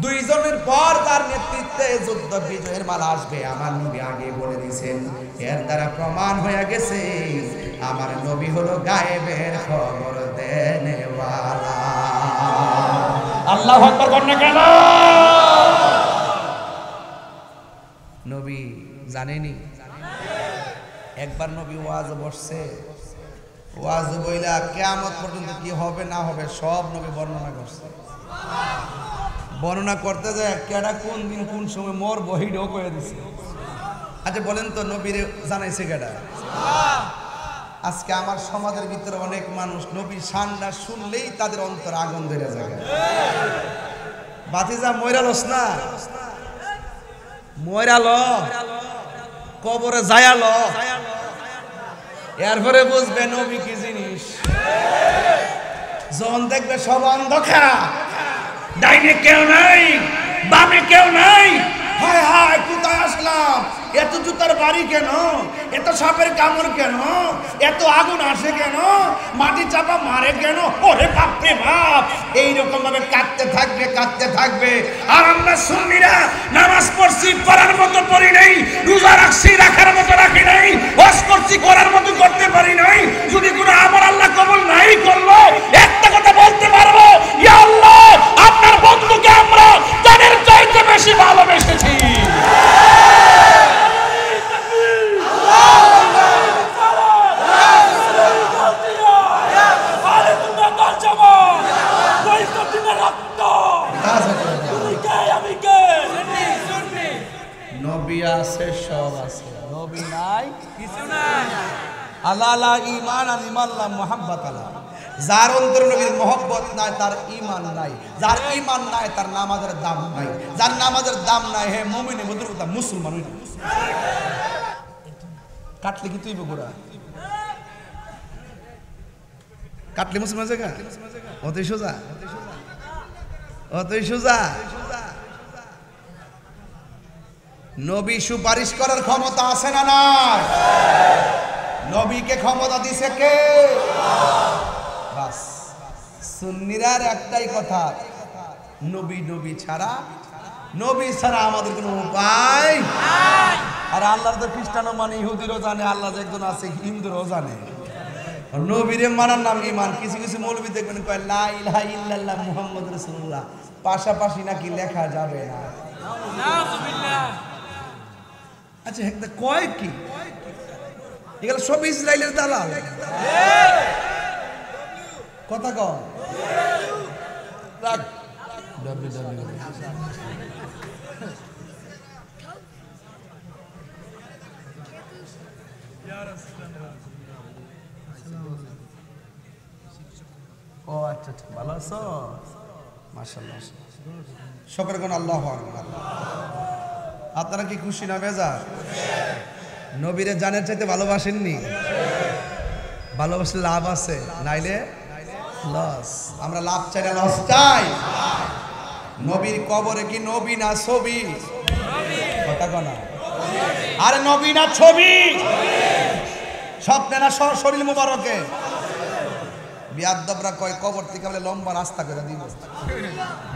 দুইজনের পর তার নেতৃত্বে যুদ্ধ বিজয়ের মালা আসবে। আমার নবী আগে বলে দিয়েছেন, এর দ্বারা প্রমাণ হয়ে গেছে আমার নবী হলো গায়েবের খবর দেনেওয়ালা। আল্লাহু আকবার বলেন না কেন? নবী জানেনি? একবার নবী ওয়াজ বসছে, ওয়াজ বইলা কিয়ামত পর্যন্ত কি হবে না হবে সব নবী বর্ণনা করছে। বর্ণনা করতে যায় কেডা কোন দিন কোন সময় মোর বহিডও করে দিছে। আচ্ছা বলেন তো, নবীরে জানাইছে কেডা? আজকে আমার সমাজের ভিতরে অনেক মানুষ নবীর শানটা শুনলেই তাদের অন্তর আগুন ধরে যায়। বাতিজা ময়রালস না, ময়রালো কবরে যায়ালো, এরপরে বুঝবে নবী কি জিনিস। যখন দেখবে সব অন্ধকার, ডাইনে কেউ নাই, বামে কেউ নাই, হায় হায় কোথায় আসলাম, এত জুতার বাড়ি কেন, এত সাপের কামড় কেন, এত আগুন আসে কেন, মাটি চাপা মারে কেন, ওরে বাপরে বাপ, এইরকম ভাবে কাঁদতে থাকবে কাঁদতে থাকবে। আর আমরা সুন্নিরা নামাজ পড়ছি, পড়ার মতো পড়ি নাই, রোজা রাখছি, রাখার মতো রাখি নাই, ওয়াজ করছি, করার মতো করতে পারি নাই। যদি কোনো আমার আল্লাহ কবুল নাই করলো, একটা কথা বলতে পারবো, ইয়া আল্লাহ আপনার বন্ধুকে আমরা তাদের চাইতে বেশি ভালোবেসেছি। নবী আছে, সব আছে, নবী নাই কিছু নাই। আল্লাহ আল্লাহ ঈমান আর ঈমান আল্লাহ মুহাব্বত আল্লাহ। যার অন্তরে নবীর মহব্বত নাই তার ঈমান নাই, যার ঈমান নাই তার নামাজের দাম নাই, যার নামাজের দাম নাই হে মুমিনে মুদরুদা মুসলমান হইল। কাটলে কি তুই বগুড়া কাটলে মুসলমান জায়গা অতই সোজা, অতই সোজা। নবী সুপারিশ করার ক্ষমতা আছে না নাই? নবীকে ক্ষমতা দিছে কে? বাস সুন্নিরার একটাই কথা, নবী নবী ছাড়া, নবী ছাড়া আমাদের কোনো উপায় নাই। আর আল্লাহর তো খ্রিস্টানও মানে, ইহুদিরও জানে আল্লাহ যে একজন আছে, হিন্দুরও জানে। নবীরে মানার নাম ঈমান। কিছু কিছু মৌলবী দেখবেন কয় লা ইলাহা ইল্লাল্লাহ মুহাম্মাদুর রাসূলুল্লাহ, পাশাপাশি নাকি লেখা যাবে না। নাউযুবিল্লাহ। আচ্ছা একটা কয় কি এগুলো সব ইসরায়েলের দালাল কথা কম রাখ। ও আচ্ছা আচ্ছা, ভালো আছো? মাশাআল্লাহ, শুকর করুন আল্লাহু আকবার। আপনারা কি খুশি না বেজার? নবীরে জানের চাইতে ভালোবাসেননি? ভালোবাসলে লাভ আছে, নাইলে লস। আমরা লাভ চাই না লস চাই? নবীর কবরে কি নবী না ছবি? কথা কনা, আরে নবী না ছবি? স্বপ্নে না শরীর মুবারকে? বিয়াদবরা কয় কবর থেকে বলে লম্বা রাস্তা করে দিব।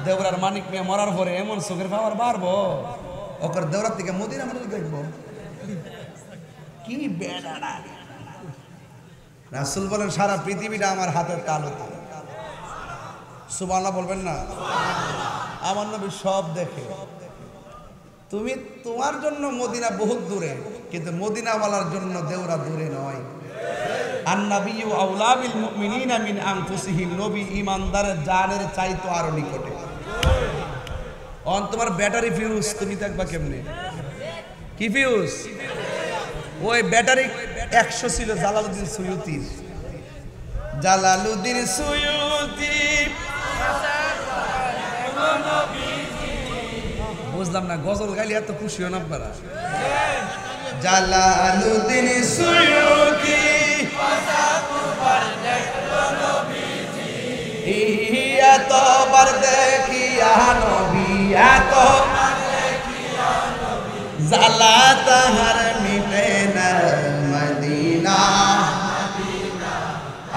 দেওরার মানিক মিয়া মরার পরে এমন চোখের পাওয়ার বাড়বো, ওকর দেওরার থেকে মদিনা মানে দেখবো কি বেড়া। রাসূল বলেন সারা পৃথিবীটা আমার হাতের তালুতে। সুবহানাল্লাহ বলবেন না? আমার নবী সব দেখে। তুমি তোমার জন্য মদিনা বহুত দূরে, কিন্তু মদিনাওয়ালার জন্য দেওরা দূরে নয়। আন-নাবিয়্যু আওলা বিল মুমিনিনা মিন আনফুসিহিম, নবী ঈমানদারের জানের চাইতো আরো নিকটে। অন তোমার ব্যাটারি ফিউজ তুমি দেখবা কেমনে? কি ফিউজ? ওই ব্যাটারি 100 ছিল জালালউদ্দিন সুয়ুতির। জালালউদ্দিন সুয়ুতি বুঝলাম না, গজল গাইলে এত খুশি হন আপনারা? জালালউদ্দিন সুয়ুতি এতবার দেখিয়া নবী, এত জালা তাহার মিটে না মদিনা,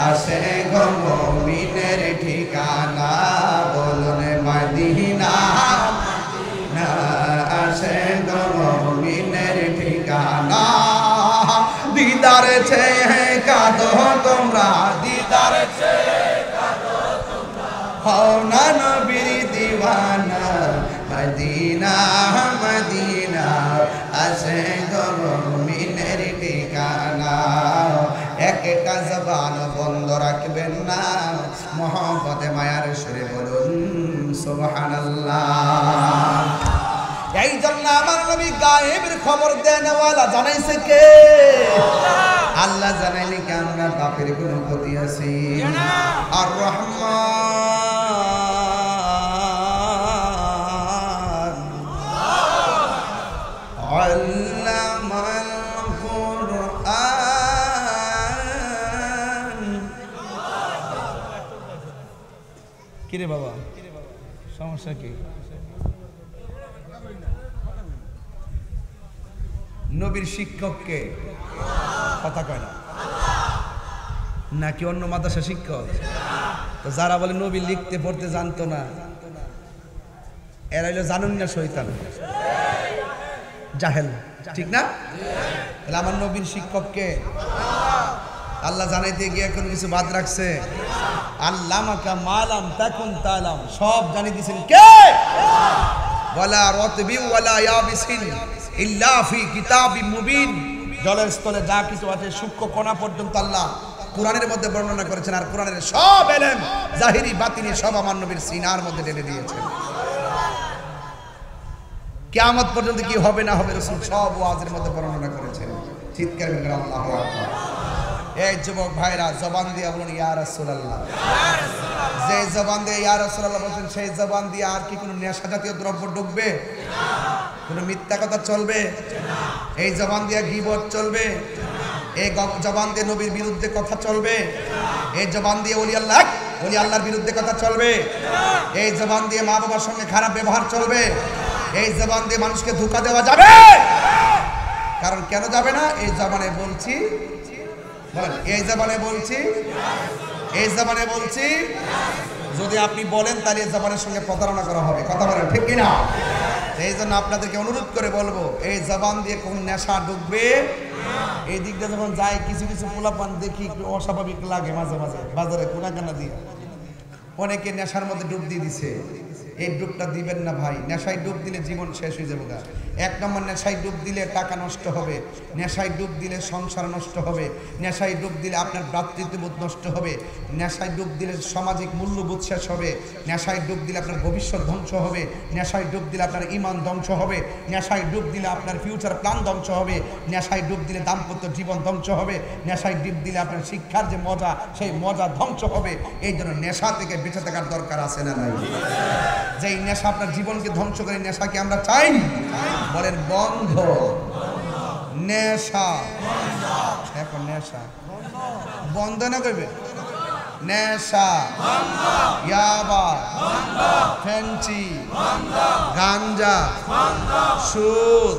আসে গো মুমিনের ঠিকানা, বলুন মদিনা, না আসে গো মুমিনের ঠিকানা। দিদার চেয়ে কাঁদো তোমরা, দিদার চেয়ে কাঁদো তোমরা, হও না নবীর দিওয়ানা, মদিনা মদিনা আসে গো মুমিনের ঠিকানা। একটা জবান বন্ধ রাখবেন না, মহব্বতে মায়ার সুরে বলুন সুবহানাল্লাহ। এই জন্য আমার নবী গায়েবের খবর দেনওয়ালা, জানাইছে কে? আল্লাহ জানাইলে কি আমরা বাপের কোনো ক্ষতি আছে? আর রহমান আল্লামাল কুরআন। কি রে বাবা, সমস্যা কি? নবীর শিক্ষককে কথা কয় না নাকি অন্য মাদ্রাসা শিক্ষক? তো যারা বলে নবী লিখতে পড়তে জানতো না, এরা হইলো জানুন না শয়তান, জাহেল, ঠিক না? তাহলে আমার নবীর শিক্ষককে আল্লাহ জানাইতে গিয়ে এখন কিছু বাদ রাখছে? আল্লামাকা মালাম তাকুন তালাম, সব জানিয়ে দিয়েছেন কে? ওয়ালা রাতবি ওয়ালা ইয়াবিসিন ইল্লা ফি কিতাবিম মুবিন, জলের স্থলে যা কিছু আছে সূক্ষ্ম কণা পর্যন্ত আল্লাহ কোরআনের মধ্যে বর্ণনা করেছেন। আর কোরআনের সব ইলম জাহিরি বাতিনি সব আমার নবীর সিনার মধ্যে ঢেলে দিয়েছেন। কিয়ামত পর্যন্ত কি হবে না হবে রাসূল সব ওয়াজের মধ্যে বর্ণনা করেছেন। চিৎকার করে আল্লাহু আকবার। এই যুবক ভাইরা জবান দিয়ে বলুন ইয়া রাসূলুল্লাহ। যে জবান দিয়ে ইয়া রাসূলুল্লাহ বলছেন সেই জবান দিয়ে আর কি কোনো নেশা জাতীয় দ্রব্য ঢুকবে? কোনো মিথ্যা কথা চলবে? এই জবান দিয়ে গীবত চলবে? এই জবান দিয়ে নবীর বিরুদ্ধে কথা চলবে? এই জবান দিয়ে ওলি আল্লাহর বিরুদ্ধে কথা চলবে? এই জবান দিয়ে মা বাবার সঙ্গে খারাপ ব্যবহার চলবে? এই জবান দিয়ে মানুষকে ধোঁকা দেওয়া যাবে? কারণ কেন যাবে না? এই জবানে বলছি, বলেন এই জবানে বলছি, এই জবানে বলছি, যদি আপনি বলেন তাহলে এই জবানের সঙ্গে প্রতারণা করা হবে। কথা বলেন ঠিক কিনা? এই জন্য আপনাদেরকে অনুরোধ করে বলবো, এই জবান দিয়ে কোন নেশা ঢুকবে? এই দিক দিয়ে যখন যায় কিছু কিছু পোলাপান দেখি একটু অস্বাভাবিক লাগে মাঝে মাঝে, বাজারে কোনাকানা দিয়ে অনেকে নেশার মধ্যে ডুব দিয়ে দিছে। এই ডুবটা দিবেন না ভাই। নেশায় ডুব দিলে জীবন শেষ হয়ে যাবে। এক নম্বর, নেশায় ডুব দিলে টাকা নষ্ট হবে, নেশায় ডুব দিলে সংসার নষ্ট হবে, নেশায় ডুব দিলে আপনার ভ্রাতৃত্ববোধ নষ্ট হবে, নেশায় ডুব দিলে সামাজিক মূল্যবোধ শেষ হবে, নেশায় ডুব দিলে আপনার ভবিষ্যৎ ধ্বংস হবে, নেশায় ডুব দিলে আপনার ঈমান ধ্বংস হবে, নেশায় ডুব দিলে আপনার ফিউচার প্ল্যান ধ্বংস হবে, নেশায় ডুব দিলে দাম্পত্য জীবন ধ্বংস হবে, নেশায় ডুব দিলে আপনার শিক্ষার যে মজা সেই মজা ধ্বংস হবে। এই জন্য নেশা থেকে বেঁচে থাকার দরকার আছে না নাই? যে নেশা আপনার জীবনকে ধ্বংস করে, নেশাকে আমরা চাই? বলেন বন্ধ। নেশা এখন নেশা বন্ধ না করবে? নেশা, ইয়াবা, ফেন্সি, গাঞ্জা, সুদ।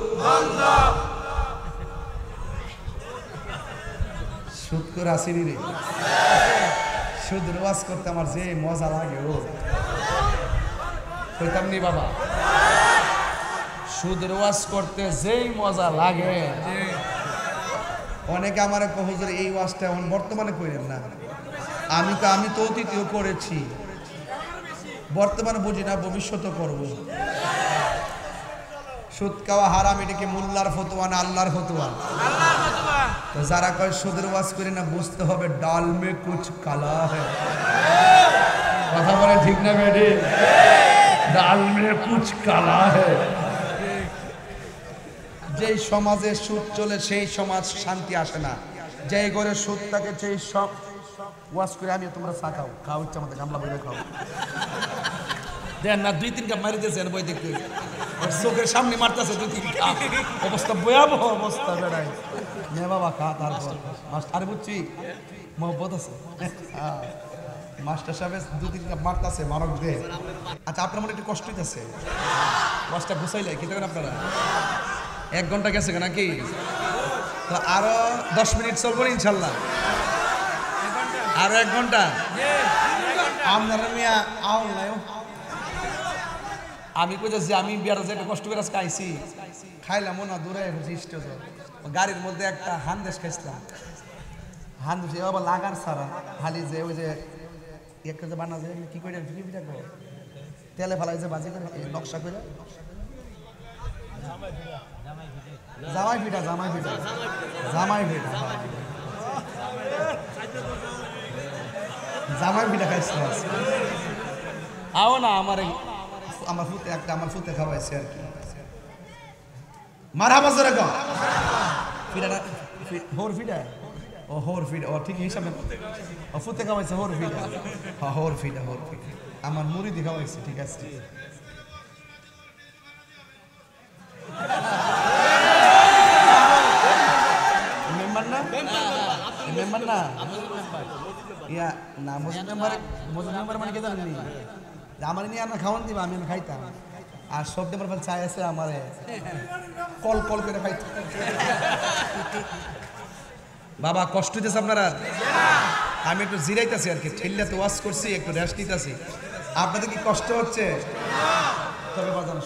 সুদ করে আসিনি রে। সুদ ওয়াজ করতে আমার যে মজা লাগে ও কইতাম নি বাবা। সুদের ওয়াজ করতে যেই মজা লাগে, অনেকে আমার হুজুর এই ওয়াজটা এখন বর্তমানে করেন না। আমি তো অতীতেও করেছি, বর্তমানে বুঝি না, ভবিষ্যতে করব। সুদ খাওয়া হারাম, এটা কি মোল্লার ফতোয়া না আল্লাহর ফতোয়া? তো যারা কয় সুদের ওয়াজ করে না, বুঝতে হবে ডাল মে কুছ কালা হ্যায়। কথা বলে ঠিক না বেডি? ডাল মে কুছ কালা হ্যায়। যেই সমাজে সুদ চলে সেই সমাজ শান্তি আসে না। যেই ঘরে সুদ থাকে সেই সব ওয়াজ করে আমি তোমরা চা খাও ইচ্ছা মতো গামলা বইলে খাও দেন না, 2-3 কাপ মারি দিয়েছেন বই দেখতে, চোখের সামনে মারতেছে 2-3 কাপ। অবস্থা ভয়াবহ অবস্থা বেড়াই নে বাবা খা। তারপর মাস্টার বুঝছি মহব্বত আছে, মাস্টার সাহেব 2-3 কাপ মারতেছে, মারক দে। আচ্ছা আপনার মনে একটু কষ্ট হইতেছে, ওয়াজটা গুছাইলে কি দেখেন আপনারা? 1 ঘন্টা গেছে নাকি? তো আরো 10 মিনিট চলবো ইনশাল্লাহ। আরো 1 ঘন্টা আপনারা মিয়া আও নাই। আমি কইতেছি আমি বিয়ার যে কষ্ট করে আজকে আইছি, খাইলাম না দূরে স্টেজ গাড়ির মধ্যে একটা হান্দেশ খাইছিলাম। হান্দেশ আবার লাগার ছাড়া খালি যে ওই যে একটা যে বানা যায় কি করে পিঠা করে তেলে ফেলাই যে বাজি করে নকশা করে জামাই পিঠা খাইছিল। আও না আমার ফুতে খাওয়াইছে আর কি। মারহাবা জোরে কও। পিঠাটা হোর পিঠা, ও হোর পিঠা, ও ঠিক হিসাবে ও ফুতে খাওয়াইছে হোর পিঠা। হ্যাঁ হোর পিঠা আমার মুড়ি খাওয়াইছে, ঠিক আছে। মেম্বার না ইয়া না মজুদ মেম্বার মানে কে জানেন? আমার নিয়ে আমরা খাওয়ান দিবা, আমি খাইতাম। আর সব দেবার ফল চাই আছে আমার কল করে খাইতাম। বাবা কষ্ট হইতেছে আপনারা? আমি একটু জিরাইতেছি আর কি, ঠেল্লাতে ওয়াশ করছি, একটু রেস্ট নিতেছি। আপনাদের কি কষ্ট হচ্ছে? তবে বাজান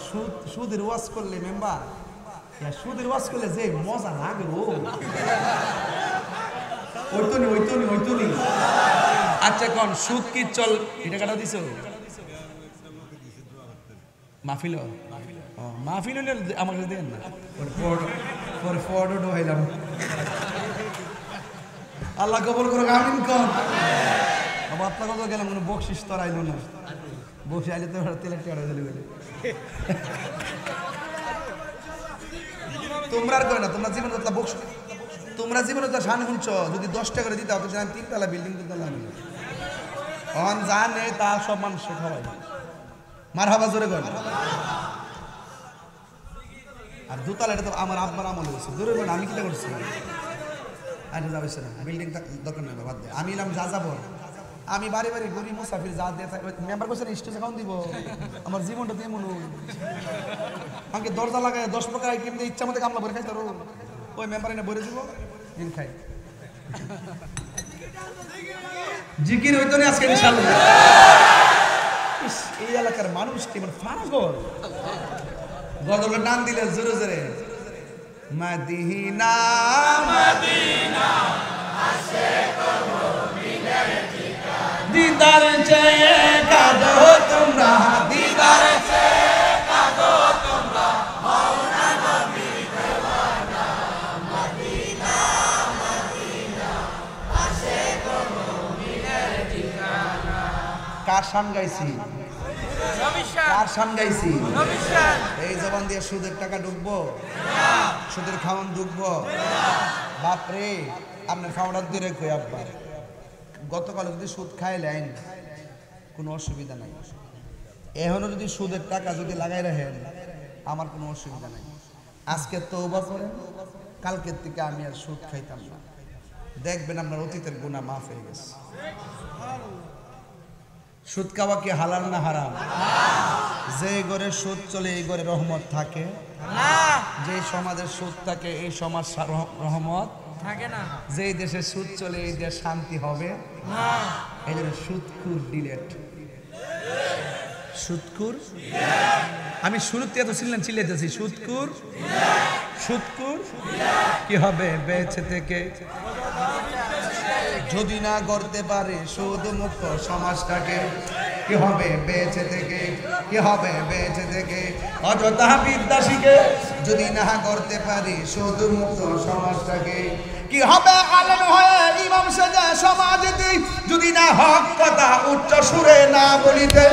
সুদের ওয়াশ করলে মেম্বার, সুদের ওয়াশ করলে যে মজা লাগে ওইতনি। আচ্ছা কোন সুদ কি চল এটা কাটা দিছো? মাহফিল হলে আমার কাছে দেন না, আল্লাহ কবুল করুক, আমিন কোন। আপনার কথা গেলাম কোনো বকশিস তো আইলো না, বকশি আইলে তো তেলের টেড়া চলে গেলে। তোমরা আর করে না, তোমরা জীবন তোমরা জীবনে তো শান শুনছ, যদি 10 টাকা করে দিতে হতো 3 তলা বিল্ডিং তুলতাম আমি। অন জানে তা সব মানুষ খাওয়াই মারহাবা জোরে কর। আর দুতলা এটা তো আমার আব্বার আমল হয়েছে, জোরে কর। আমি কিটা করছি? আরে যাবে না, বিল্ডিং দরকার নেই, বাদ দে। আমি এলাম যা যাবো, আমি বাড়ি বাড়ি ঘুরি, মুসাফির যা দিয়ে মেম্বার করছে না স্টেজ অ্যাকাউন্ট দিব। আমার জীবনটা দিয়ে মনে আমাকে দরজা লাগায় 10 প্রকার আইটেম দিয়ে ইচ্ছা মতো কামলা ভরে খাই, তোর ওই মেম্বার এনে ভরে দিব, দিন খাই। জিকির হইতো না আজকে ইনশাআল্লাহ। এই এলাকার মানুষ কি মানে পাগল, গদলে টান দিলে জোরে জোরে মদিনা মদিনা আশিক মুমিনের ঠিকানা, দিদার চেয়ে কাঁদো তোমরা, দিদার চেয়ে কাঁদো তোমরা, মাওলানা নবীর দেওয়ানা, মদিনা মদিনা আশিক মুমিনের ঠিকানা। কার শান গাইছি? কার শান গাইছি? এই জবান দিয়ে সুদের টাকা ঢুকবো, সুদের খাওয়ান ঢুকবো? বাপরে, আপনার খাওয়াটা দূরে কই আব্বা। গতকাল যদি সুদ খাইলেন কোনো অসুবিধা নাই, এখনো যদি সুদের টাকা যদি লাগাই রাখেন আমার কোনো অসুবিধা নাই। আজকে তওবা করেন, কালকের থেকে আমি আর সুদ খাইতাম না, দেখবেন আপনার অতীতের গুনাহ মাফ হয়ে গেছে। সুদ খাওয়া কি হালাল না হারাম? যে ঘরে সুদ চলে এই ঘরে রহমত থাকে না, যে সমাজের সুদ থাকে এই সমাজ রহমত থাকে না, যে দেশে সুদ চলে এই দেশ শান্তি হবে না। এই জন্য সুদকুর ডিলেট, সুদকুর। আমি শুরুতে এত চিল্লাইতেছি সুদকুর, সুদকুর। কি হবে বেঁচে থেকে যদি না করতে পারে সুদ মুক্ত সমাজটাকে? কি হবে বেঁচে থেকে, কি হবে বেঁচে থেকে অযথা বিদ্যা শিখে যদি না করতে পারি সুদ মুক্ত সমাজটাকে? কি হবে আলেম হয়ে ইমাম সেজে সমাজে যদি না হক কথা উচ্চ সুরে না বলিতে?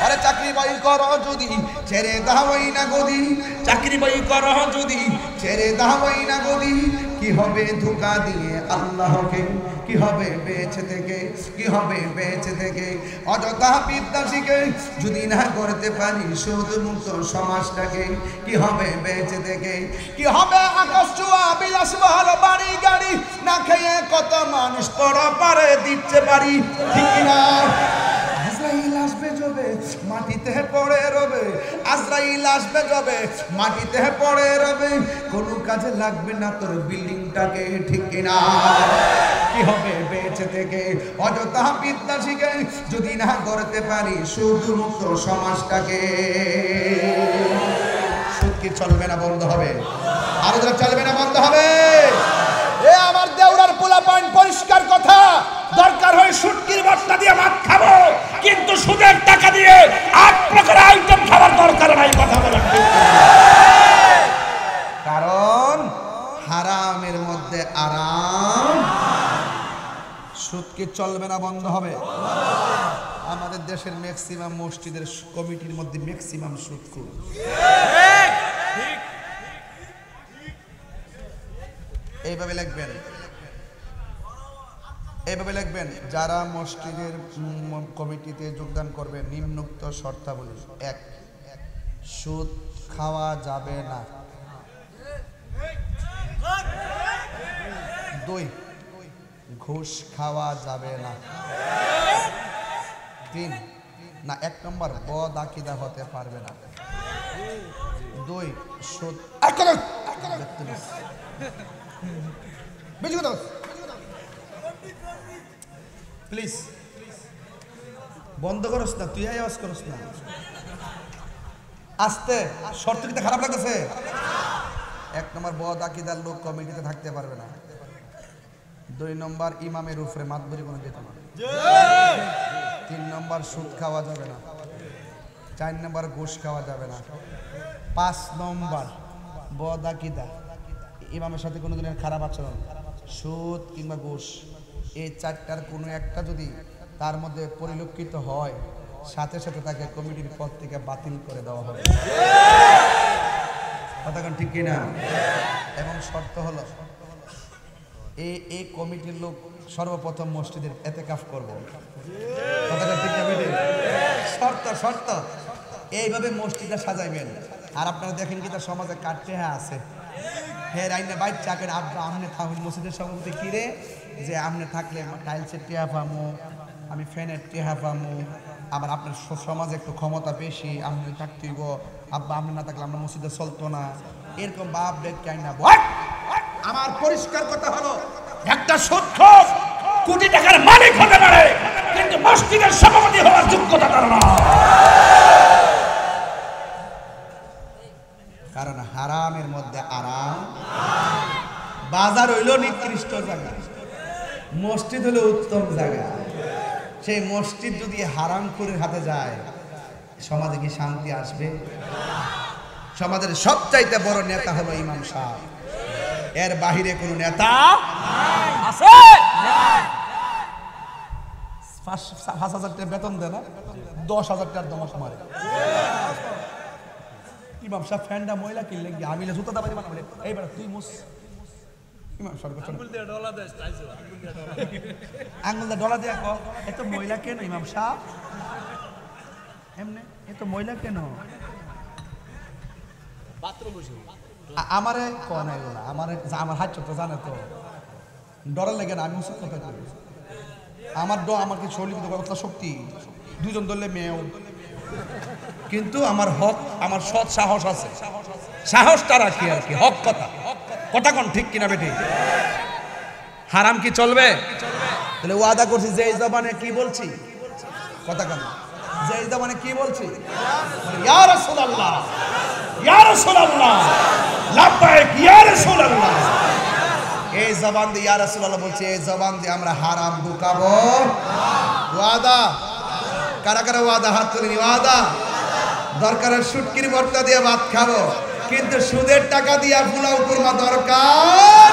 আরে চাকরি বাই করো যদি ছেড়ে দাওই না গদি, চাকরি বাই করো যদি ছেড়ে দাওই না গদি, কি হবে ধোঁকা দিয়ে আল্লাহকে? কি হবে বেঁচে থেকে, কি হবে বেঁচে থেকে অযথা বিদ্যা শিখে যদি না করতে পারি সুদ মুক্ত সমাজটাকে? কি হবে বেঁচে থেকে? কি হবে আকাশ ছোঁয়া বিলাসবহুল বাড়ি গাড়ি না খেয়ে কত মানুষ পর পারে দিচ্ছে বাড়ি, ঠিক না? আজরাইল আসবে যবে মাটিতে পড়ে রবে, আজরাইল আসবে যবে মাটিতে পড়ে রবে, কোনো কাজে লাগবে না তোর বিল্ডিংটাকে, ঠিক না? কি হবে বেঁচে থেকে অযথা বিদ্যা শিখে যদি না করতে পারি সুদ মুক্ত সমাজটাকে? সুদ কি চলবে না বন্ধ হবে? আরো যারা চলবে না বন্ধ হবে? এ আমার দেওরার পোলাপান পরিষ্কার কথা, দরকার হয় শুটকির বস্তা দিয়ে ভাত খাবো, কিন্তু সুদের টাকা দিয়ে 8 প্রকার আইটেম খাবার দরকার নাই, কথা বলেন। কারণ হারামের মধ্যে আরাম। সুদ কি চলবে না বন্ধ হবে? আমাদের দেশের ম্যাক্সিমাম মসজিদের কমিটির মধ্যে ম্যাক্সিমাম সুদখোর। এইভাবে লিখবেন, এইভাবে লিখবেন, যারা মসজিদের কমিটিতে যোগদান করবে নিম্নোক্ত শর্তাবলী: 1, সুদ খাওয়া যাবে না। 2, ঘুষ খাওয়া যাবে না। 3, না 1 নম্বর বদ-আকীদা হতে পারবে না। 2, সুদ প্লিজ বন্ধ করস না, তুই আওয়াজ করস না, আস্তে। শর্ত কিন্তু খারাপ লাগতেছে। 1 নম্বর বদ-আকীদার লোক কমিটিতে থাকতে পারবে না। 2 নম্বর ইমামের উপরে মাতবরি কোনো যেতে পারবে। 3 নম্বর সুদ খাওয়া যাবে না। 4 নম্বর ঘুষ খাওয়া যাবে না। 5 নম্বর বদ-আকীদা, ইমামের সাথে কোনো দিনের খারাপ আচরণ, সুদ কিংবা ঘুষ, এই 4টার কোনো একটা যদি তার মধ্যে পরিলক্ষিত হয়, সাথে সাথে তাকে কমিটির পদ থেকে বাতিল করে দেওয়া হবে। কথাটা ঠিক কিনা? এবং শর্ত হলো এই কমিটির লোক সর্বপ্রথম মসজিদের এতেকাফ করব। কথাটা ঠিক না বেটে? শর্ত এইভাবে মসজিদটা সাজাইবেন। আর আপনারা দেখেন কি তার সমাজে কাটতে আছে হ্যাঁ রাইনা বাইক চাকের আব্বা আমনে থাকুন মসজিদের সভাপতি কিরে যে আমনে থাকলে আমার টাইলসের টেহা পামো, আমি ফ্যানের টেহা পামো, আবার আপনার সমাজে একটু ক্ষমতা বেশি, আপনি থাকতেইব, আব্বা আপনি না থাকলে আমরা মসজিদে চলতো না, এরকম বাপ বেদ চাই না। আমার পরিষ্কার কথা হলো একটা সত্য কোটি টাকার মালিক হতে পারে কিন্তু মসজিদের সভাপতি হওয়ার যোগ্যতা তার না। কারণ হারামের মধ্যে আরাম। বাজার হইল নিকৃষ্ট জায়গা, মসজিদ হলো উত্তম জায়গা। সেই মসজিদ যদি হারাম করে হাতে যায় সমাজে কি শান্তি আসবে? সমাজের সবচাইতে বড় নেতা হলো ইমাম সাহেব, এর বাহিরে কোন নেতা আছে? 5,000 টাকা বেতন দেয় না, 10,000 টাকার দমাস মারে। ইমাম সাহেব ফ্যানটা ময়লা কিনলে কি আমি জুতা দাবাজি বানাবো? এইবার তুই মুস ইমাম সাহেব আঙ্গুল দিয়ে ডলা দিয়ে কো এত ময়লা কেন ইমাম সাহেব? এমনি এত ময়লা কেন? আমারে কোন এগুলা আমার হাত চোখ জানে তো ডরার লেগে না, আমি মুসুক কথা করি। আমার কি শরীর কতটা শক্তি, দুজন ধরলে মেয়েও, কিন্তু আমার হক, আমার সৎ সাহস আছে, সাহসটা রাখি আর কি, হক কথা কোন ঠিক কিনা বেটি? হারাম কি চলবে? তাহলে ওয়াদা করছি যে এই জবানে কি বলছি, কথা কেন যে এই জবানে কি বলছি, ইয়া রাসূলুল্লাহ ইয়া রাসূলুল্লাহ লাব্বাইক ইয়া রাসূলুল্লাহ, এই জবান দিয়ে ইয়া রাসূলুল্লাহ বলছি, এই জবান দিয়ে আমরা হারাম ঢুকাবো। ওয়াদা কারা কারা ওয়াদা? হাত তুলে নি। ওয়াদা দরকারের শুটকির ভর্তা দিয়ে ভাত খাবো, কিন্তু সুদের টাকা দিয়া পোলাও কুরমা দরকার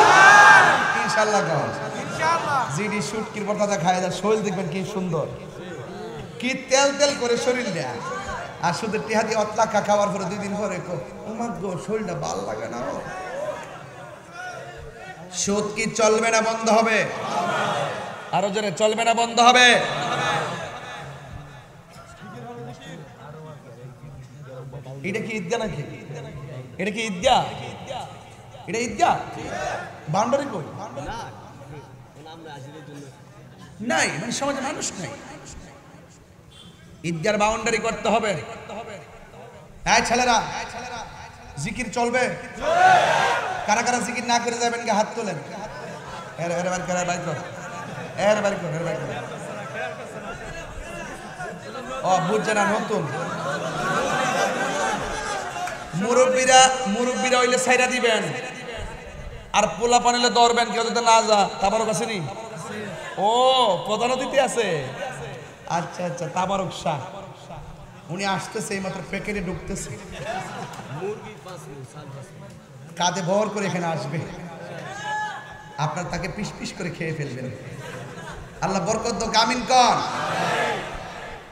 ইনশাআল্লাহ। জিডি শুটকির ভর্তা খায় যা শরীর দেখবেন কি সুন্দর, কি তেল তেল করে শরীর দেয়া। আর সুদের টিহা দিয়ে অতলাকা খাওয়ার পরে 2 দিন পরে আমার গো শরীরটা ভালো লাগে না। সুদ কি চলবে না বন্ধ হবে? আরো জোরে চলবে না বন্ধ হবে? এটা কি ঈদগাহ নাকি? এটা কি ঈদগাহ? এটা ঈদগাহ? বাউন্ডারি কই নাই, মানে সমাজে মানুষ নাই। ঈদগার বাউন্ডারি করতে হবে। হ্যাঁ ছেলেরা, জিকির চলবে? কারা কারা জিকির না করে যাবেন হাত তোলেন। ও বুঝছে না, নতুন মুরব্বীরা হইলে ছাইরা দিবেন, আর পোলা পানিলে দৌড়বেন, কেউ যদি না যা। তাবারক আছে নি? ও প্রধান অতিথি আছে, আচ্ছা আচ্ছা। তাবারক শাহ উনি আসতেছে, এই মাত্র প্যাকেটে ঢুকতেছে, কাঁধে ভর করে এখানে আসবে, আপনার তাকে পিস পিস করে খেয়ে ফেলবেন। আল্লাহ বরকত দাও, আমিন কর।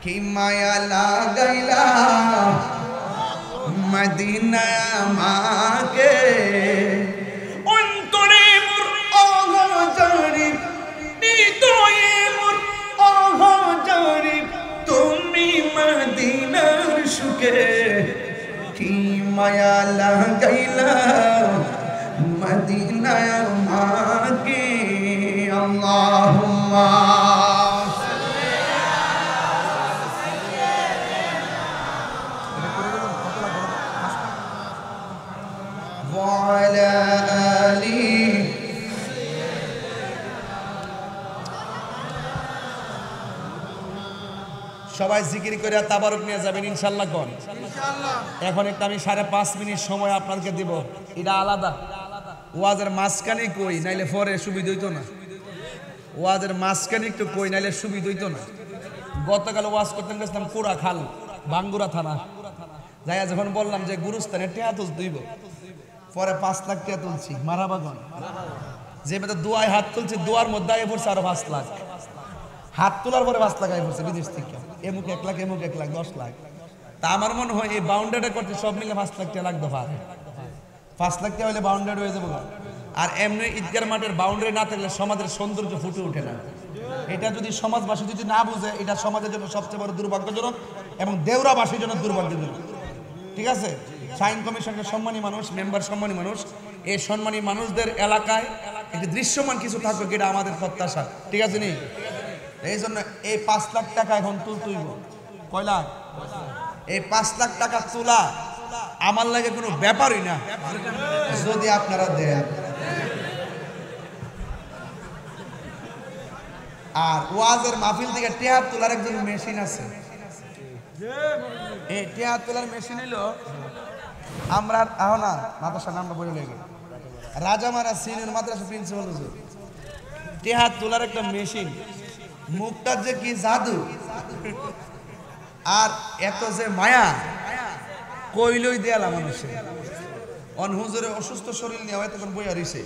কি মায়া লাগাইলা মদিনা আমাকে, অন্তরে মোর অহজারি, হৃদয়ে মোর অহজারি, তুমি মদিনার সুখে। কি মায়া লাগাইলা মদিনা আমাকে, আল্লাহুম্মা وعلى آله। সবাই জিকির করে তাবারক নিয়ে যাবেন ইনশাআল্লাহ। কোন এখন একটা আমি 5.5 মিনিট সময় আপনাদেরকে দিব, এটা আলাদা। ওয়াজের মাঝখানে কই, নাইলে পরে সুবিধা হইতো না। ওয়াজের মাঝখানে একটু কই, নাইলে সুবিধা হইতো না। গতকাল ওয়াজ করতে গেছিলাম কোড়া খাল, বাঙ্গুরা থানা। যাইয়া যখন বললাম যে গুরুস্থানে টেয়া তুলতে দিব, পরে 5 লাখ টাকা তুলছি। মারাবাগন যে বেটা দোয়ায় হাত তুলছে, দোয়ার মধ্যে আগে পড়ছে আরো 5 লাখ। হাত তোলার পরে 5 লাখ আগে পড়ছে বিদেশ থেকে। এমুক 1 লাখ, এমুক 1 লাখ, 10 লাখ। তা আমার মনে হয় এই বাউন্ডারিটা করতে সব মিলে 5 লাখ টাকা লাগতে পারে। 5 লাখ টাকা হলে বাউন্ডারি হয়ে যাবে। আর এমনি ঈদগার মাঠের বাউন্ডারি না থাকলে সমাজের সৌন্দর্য ফুটে ওঠে না। এটা যদি সমাজবাসী যদি না বুঝে, এটা সমাজের জন্য সবচেয়ে বড় দুর্ভাগ্যজনক এবং দেউরাবাসীর জন্য দুর্ভাগ্যজনক। ঠিক আছে, শাইন কমিশনের সম্মানী মানুষ, মেম্বার সম্মানী মানুষ, এই সম্মানী মানুষদের এলাকায় একটি দৃশ্যমান কিছু থাকবে, এটা আমাদের প্রত্যাশা। ঠিক আছে নি? এই জন্য এই 5 লাখ টাকা এখন তুলব। কয় লাখ? এই 5 লাখ টাকা তোলা আমার লাগে কোনো ব্যাপারই না, যদি আপনারা দেন। আর ওয়াজের মাহফিল থেকে টেহা তোলার একজন মেশিন আছে। এই টেহা তোলার মেশিন হইলো, আমরা না মাদ্রাসার নামটা বলে লেগে রাজামারা সিনিয়র মাদ্রাসা প্রিন্সিপাল হুজুর, টেহা তোলার একটা মেশিন, মুখটার যে কি জাদু আর এত যে মায়া, কইলই দেয়ালা মানুষের। অন হুজুরের অসুস্থ শরীর নিয়ে তখন বইয়া রইছে।